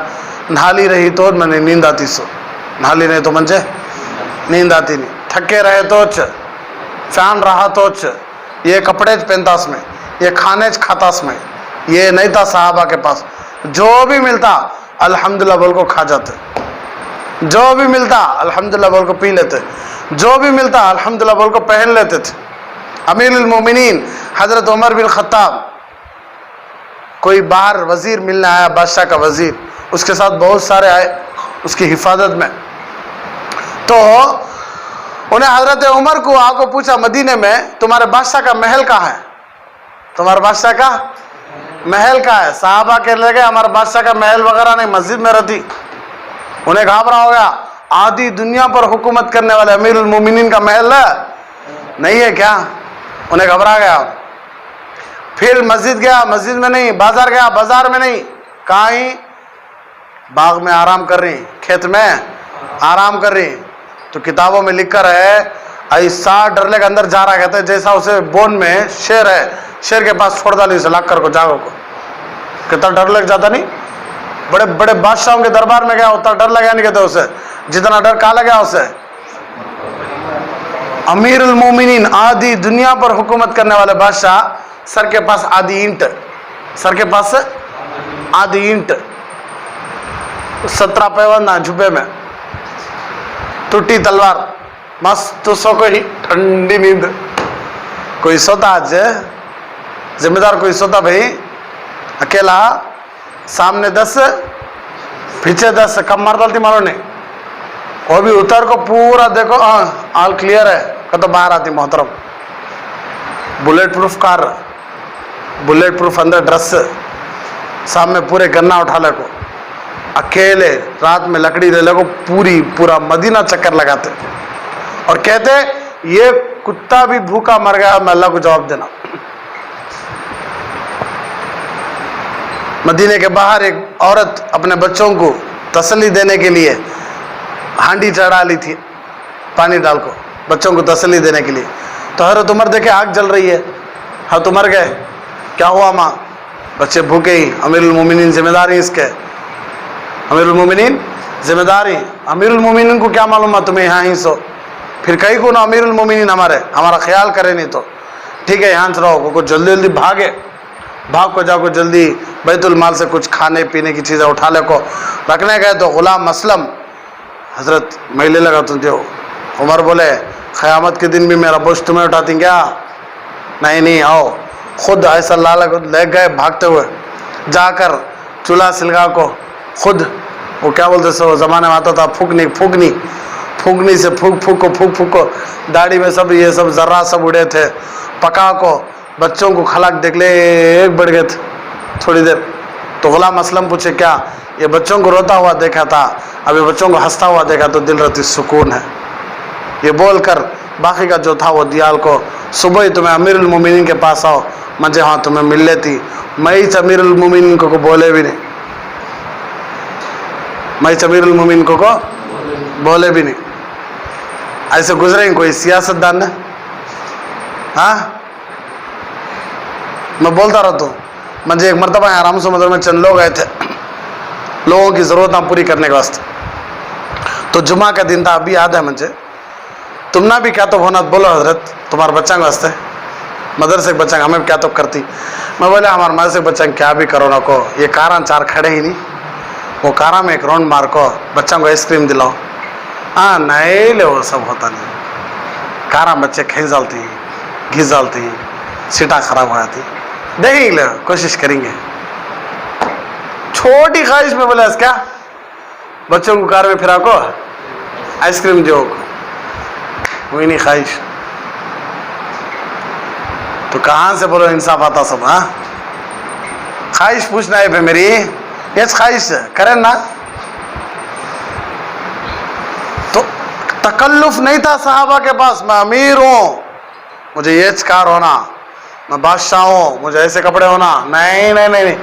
नहाली रही तो मैंने नींद आती सो, नहाली नहीं तो मंजे नींद आती नहीं, थके रहे तो फैन रहा तो ये कपड़े पहनतास में, ये खाने खातास में, ये नहीं था साहबा के पास। जो भी मिलता अल्हम्दुलिल्लाह बोल को खा जाते, जो भी मिलता अल्हम्दुलिल्लाह बोल को पी लेते, जो भी मिलता अल्हम्दुलिल्लाह बोल को पहन लेते थे। अमीरुल मोमिनीन हजरत उमर बिन खत्ताब, कोई बाहर वजीर मिलने आया, बादशाह का वजीर, उसके साथ बहुत सारे आए उसकी हिफाजत में। तो उन्हें हजरत उमर को आको पूछा, मदीने में तुम्हारे बादशाह का महल कहाँ है, तुम्हारे बादशाह का महल कहाँ है। साहबा कहने लगे हमारे बादशाह का महल वगैरह नहीं, मस्जिद में रहती। उन्हें घबरा हो गया, आधी दुनिया पर हुकूमत करने वाले अमीरुल मोमिनीन का महल नहीं है क्या, उन्हें घबरा गया। फिर मस्जिद गया, मस्जिद में नहीं, बाजार गया, बाजार में नहीं, कहाँ ही बाग में आराम कर रही, खेत में आराम कर रही। तो किताबों में लिख कर है ऐसा डर लेकर अंदर जा रहा, कहते हैं जैसा उसे बोन में शेर है, शेर के पास छोड़ डाली उसे लाख कर को जागो को। कितना डर लग जाता नहीं, बड़े बड़े बादशाहों के दरबार में गया उतना डर लगा नहीं, कहते उसे जितना डर कहाँ लगा उसे। अमीरुल मोमिनीन आधी दुनिया पर हुकूमत करने वाले बादशाह, सर के पास आधी ईंट, सर के पास आधी ईंट, 17 पैबंद झुब्बे में, टूटी तलवार, मस्त सो कोई ठंडी नींद। कोई सोता आज जिम्मेदार, कोई सोता भाई अकेला, सामने 10 पीछे 10, कब मार डालती मारो नहीं। वो भी उतर को पूरा देखो ऑल क्लियर है का तो बाहर आती मोहतरम। Bullet proof car, bullet proof अंदर ड्रेस, सामने पूरे गन्ना उठा ले को, अकेले रात में लकड़ी ले ले को पूरा मदीना चक्कर लगाते और कहते ये कुत्ता भी भूखा मर गया, मैं अल्लाह को जवाब देना। मदीने के बाहर एक औरत अपने बच्चों को तसल्ली देने के लिए हांडी चढ़ा ली थी पानी डाल को, बच्चों को तसल्ली देने के लिए। तो हज़रत उमर देखे आग जल रही है, हाँ तो मर गए, क्या हुआ माँ, बच्चे भूखे ही, अमीरुल मोमिनीन जिम्मेदारी इसके, अमीरुल मोमिनीन जिम्मेदारी। अमीरुल मोमिनीन को क्या मालूम है तुम्हें यहाँ ही सो, फिर कहीं को ना अमीरुल मोमिनीन हमारा ख्याल करे नहीं तो ठीक है यहाँ से रहो, को जल्दी जल्दी भाग को जाको जल्दी बैतुल माल से कुछ खाने पीने की चीज़ें उठा ले को रखने गए। तो गुलाम असलम हजरत मैले लगा तुझे, उमर बोले क़यामत के दिन भी मेरा बोझ तुम्हें उठाती क्या, नहीं आओ, खुद ऐसा लाला को ले गए भागते हुए, जाकर चूल्हा सिलगा को खुद, वो क्या बोलते सो ज़माने में आता था फूकनी से फूक को, दाढ़ी में सब ये सब जर्रा सब उड़े थे, पका को बच्चों को खलाक देख ले एक बढ़ गए थे थोड़ी देर। तो गुलाम असलम पूछे क्या, ये बच्चों को रोता हुआ देखा था, अभी बच्चों को हंसता हुआ देखा तो दिल रती सुकून है। ये बोलकर बाकी का जो था वो दियाल को, सुबह ही तुम्हें अमीरुल मोमिनीन के पास आओ, मुझे हाँ तुम्हें मिल लेती, मैं इस अमीरुल मोमिनीन को बोले भी नहीं, मैं इस अमीरुल मोमिनीन को बोले भी नहीं। ऐसे गुजरेंगे कोई सियासतदान ने, हाँ मैं बोलता रहता हूँ। मुझे एक मरतबा यहाँ राम समुद्र में चंद लोग आए थे लोगों की ज़रूरत पूरी करने के वास्ते। तो जुमा का दिन था, अभी याद है मुझे, तुम ना भी क्या तो होना बोलो हजरत तुम्हारे बच्चा के वास्ते, मदरसे के बच्चा हमें क्या तो करती। मैं बोले हमारे मदरसे के बच्चा क्या भी करो ना को, ये कारा चार खड़े ही नहीं, वो कारा में एक राउंड मार को बच्चा को आइसक्रीम दिलाओ, हाँ नहीं ले वो सब होता नहीं, कारा बच्चे खींच डालती हैं, घिस डालती हैं, सीटा खराब हो जाती, देखेंगे ले कोशिश करेंगे। छोटी ख्वाहिश में बोले क्या बच्चों को कार में फिरा को आइसक्रीम दो, वही नहीं ख्वाहिश। तो कहाँ से बोलो इंसाफ आता सब? हाँ, ख्वाहिश पूछना है मेरी, ये ख्वाहिश करें ना। तो तकल्लुफ नहीं था सहाबा के पास, मैं अमीर हूँ मुझे ये कार होना, मैं बादशाह हूँ मुझे ऐसे कपड़े होना, नहीं नहीं नहीं, नहीं।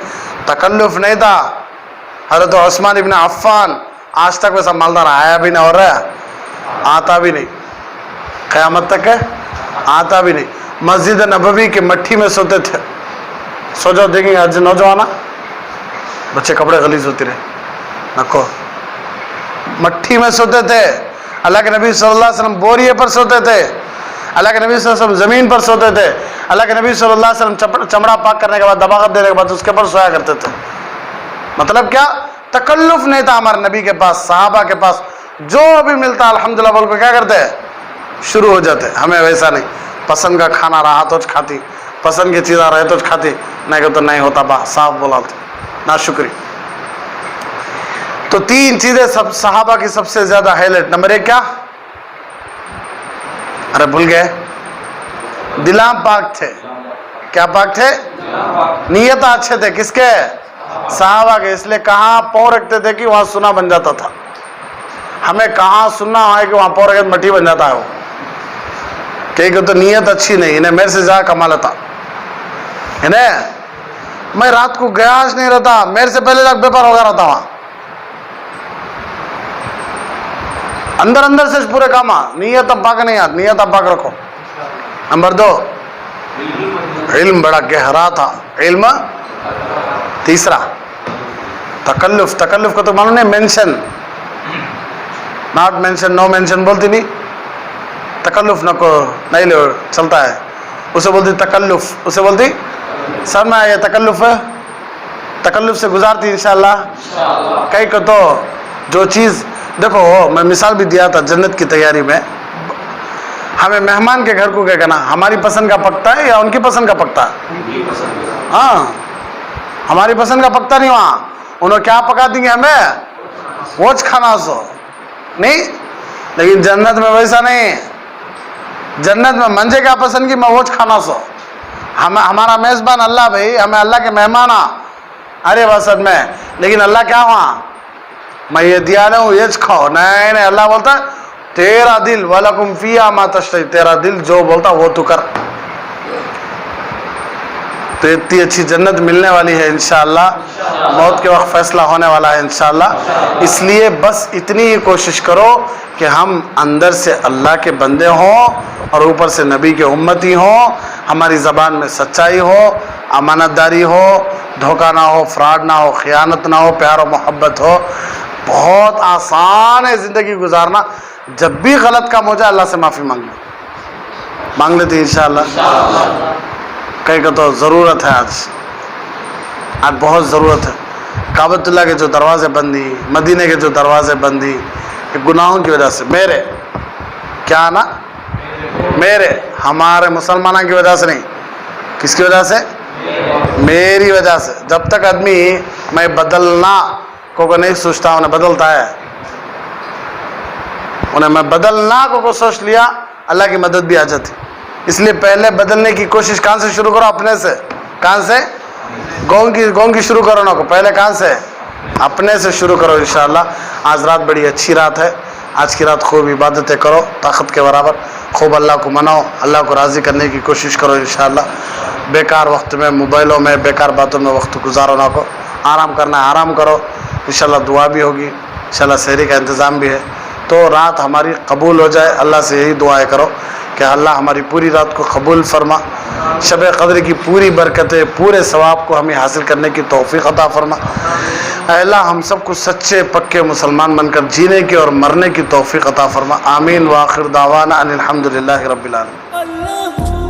तकल्लुफ नहीं था। हज़रत उस्मान इब्न अफ़्फ़ान आज तक वैसा मालदार आया भी नहीं, और आता भी नहीं, क़यामत तक है आता भी नहीं। मस्जिद नबवी की मट्टी में सोते थे। सो जाओ, देखेंगे आज नौजवाना बच्चे कपड़े गलीज होते रहे, नको मट्टी में सोते थे। अल्लाह के नबी सल्लल्लाहु अलैहि वसल्लम बोरिए पर सोते थे, अल्लाह के नबी सल्लल्लाहु अलैहि वसल्लम ज़मीन पर सोते थे, अल्लाह के नबी सल्लल्लाहु अलैहि वसल्लम चमड़ा पाक करने के बाद, दबागत देने के बाद उसके पर सोया करते थे। मतलब क्या? तकल्लुफ नहीं था हमारे नबी के पास, सहाबा के पास। जो भी मिलता अल्हम्दुलिल्लाह बोल के क्या करते हैं, शुरू हो जाते। हमें वैसा नहीं, पसंद का खाना रहा तो खाती, पसंद की चीज़ें रहे तो खाती, नहीं तो नहीं होता, बा साफ बोला ना शुक्री। तो तीन चीज़ें सब सहाबा की सबसे ज़्यादा हाईलाइट। नंबर एक क्या? अरे भूल गए, दिलाम पाक थे। क्या पाक थे? नियत अच्छे थे। किसके? सहाबा के। इसलिए कहाँ पाँव रखते थे कि वहाँ सुना बन जाता था। हमें कहाँ सुनना है कि वहाँ पाँव रखे मट्टी बन जाता है वो। कहीं तो नियत अच्छी नहीं, इन्हें मेरे से ज़्यादा कमा लेता, इन्हें मैं रात को गया नहीं रहता, मेरे से पहले तक व्यापार होगा रहता वहाँ। अंदर अंदर से पूरे काम, नियत अब पाक नहीं याद, नियत अब पाक रखो। नंबर दो, इल्म बड़ा गहरा था, इल्म। तीसरा तकल्लुफ। तकल्लुफ को तो मालूम नहीं, mention, not mention, no mention बोलती नहीं, तकल्लुफ न को नहीं लो चलता है, उसे बोलती तकल्लुफ, उसे बोलती सर में आया तकल्लुफ है, तकल्लुफ से गुजारती इंशाअल्लाह। कई को तो जो चीज़ देखो, मैं मिसाल भी दिया था जन्नत की तैयारी में, हमें मेहमान के घर को क्या कहना, हमारी पसंद का पकता है या उनकी पसंद का पकता है? हाँ, हमारी पसंद का पकता नहीं, वहाँ उन्होंने क्या पका देंगे हमें वो खाना सो नहीं। लेकिन जन्नत में वैसा नहीं, जन्नत में मंजे क्या पसंद की मैं वो खाना सो। हमारा मेज़बान अल्लाह भाई, हमें अल्लाह के मेहमान अरे वसत में, लेकिन अल्लाह क्या वहाँ मैं ये दिया नहीं हूँ ये खाओ, नहीं नहीं, अल्लाह बोलता तेरा दिल वलकुम फिया मा तश्तही, तेरा दिल जो बोलता वो तू कर। तो इतनी अच्छी जन्नत मिलने वाली है इंशाअल्लाह, मौत के वक्त फैसला होने वाला है इंशाअल्लाह। इसलिए बस इतनी ही कोशिश करो कि हम अंदर से अल्लाह के बंदे हों और ऊपर से नबी के उम्मती हों, हमारी ज़बान में सच्चाई हो, अमानतदारी हो, धोखा ना हो, फ्रॉड ना हो, ख़यानत ना हो, प्यार और मोहब्बत हो। बहुत आसान है ज़िंदगी गुजारना। जब भी गलत काम हो जाए अल्लाह से माफ़ी मांग लेते इंशाअल्लाह। कहीं का तो ज़रूरत है, आज बहुत ज़रूरत है। काबतुल्लाह के जो दरवाज़े बंदी, मदीने के जो दरवाज़े बंदी, गुनाहों की वजह से, मेरे क्या ना मेरे हमारे मुसलमानों की वजह से नहीं, किसकी वजह से? मेरी वजह से। जब तक आदमी मैं बदलना को नहीं सोचता, उन्हें बदलता है, उन्हें मैं बदलना को सोच लिया, अल्लाह की मदद भी आ जाती। इसलिए पहले बदलने की कोशिश कहाँ से शुरू करो? अपने से। कहाँ से? गोंग की शुरू करो ना को, पहले कहाँ से? अपने से शुरू करो इंशाअल्लाह। आज रात बड़ी अच्छी रात है, आज की रात खूब इबादतें करो, ताकत के बराबर खूब अल्लाह को मनाओ, अल्लाह को राज़ी करने की कोशिश करो इंशाअल्लाह। बेकार वक्त में, मोबाइलों में, बेकार बातों में वक्त गुजारो ना को। आराम करना है आराम करो, इंशाअल्लाह दुआ भी होगी, इंशाअल्लाह सहरी का इंतज़ाम भी है। तो रात हमारी कबूल हो जाए, अल्लाह से यही दुआएं करो कि अल्लाह हमारी पूरी रात को कबूल फरमा, शब क़द्र की पूरी बरकतें, पूरे सवाब को हमें हासिल करने की तौफ़ीक़ अता फरमा। अल्लाह हम सबको सच्चे पक्के मुसलमान बनकर जीने की और मरने की तौफ़ीक़ अता फरमा। आमीन। व आखिर दावाना अनिल हम्दुलिल्लाहि रब्बिल आलमीन।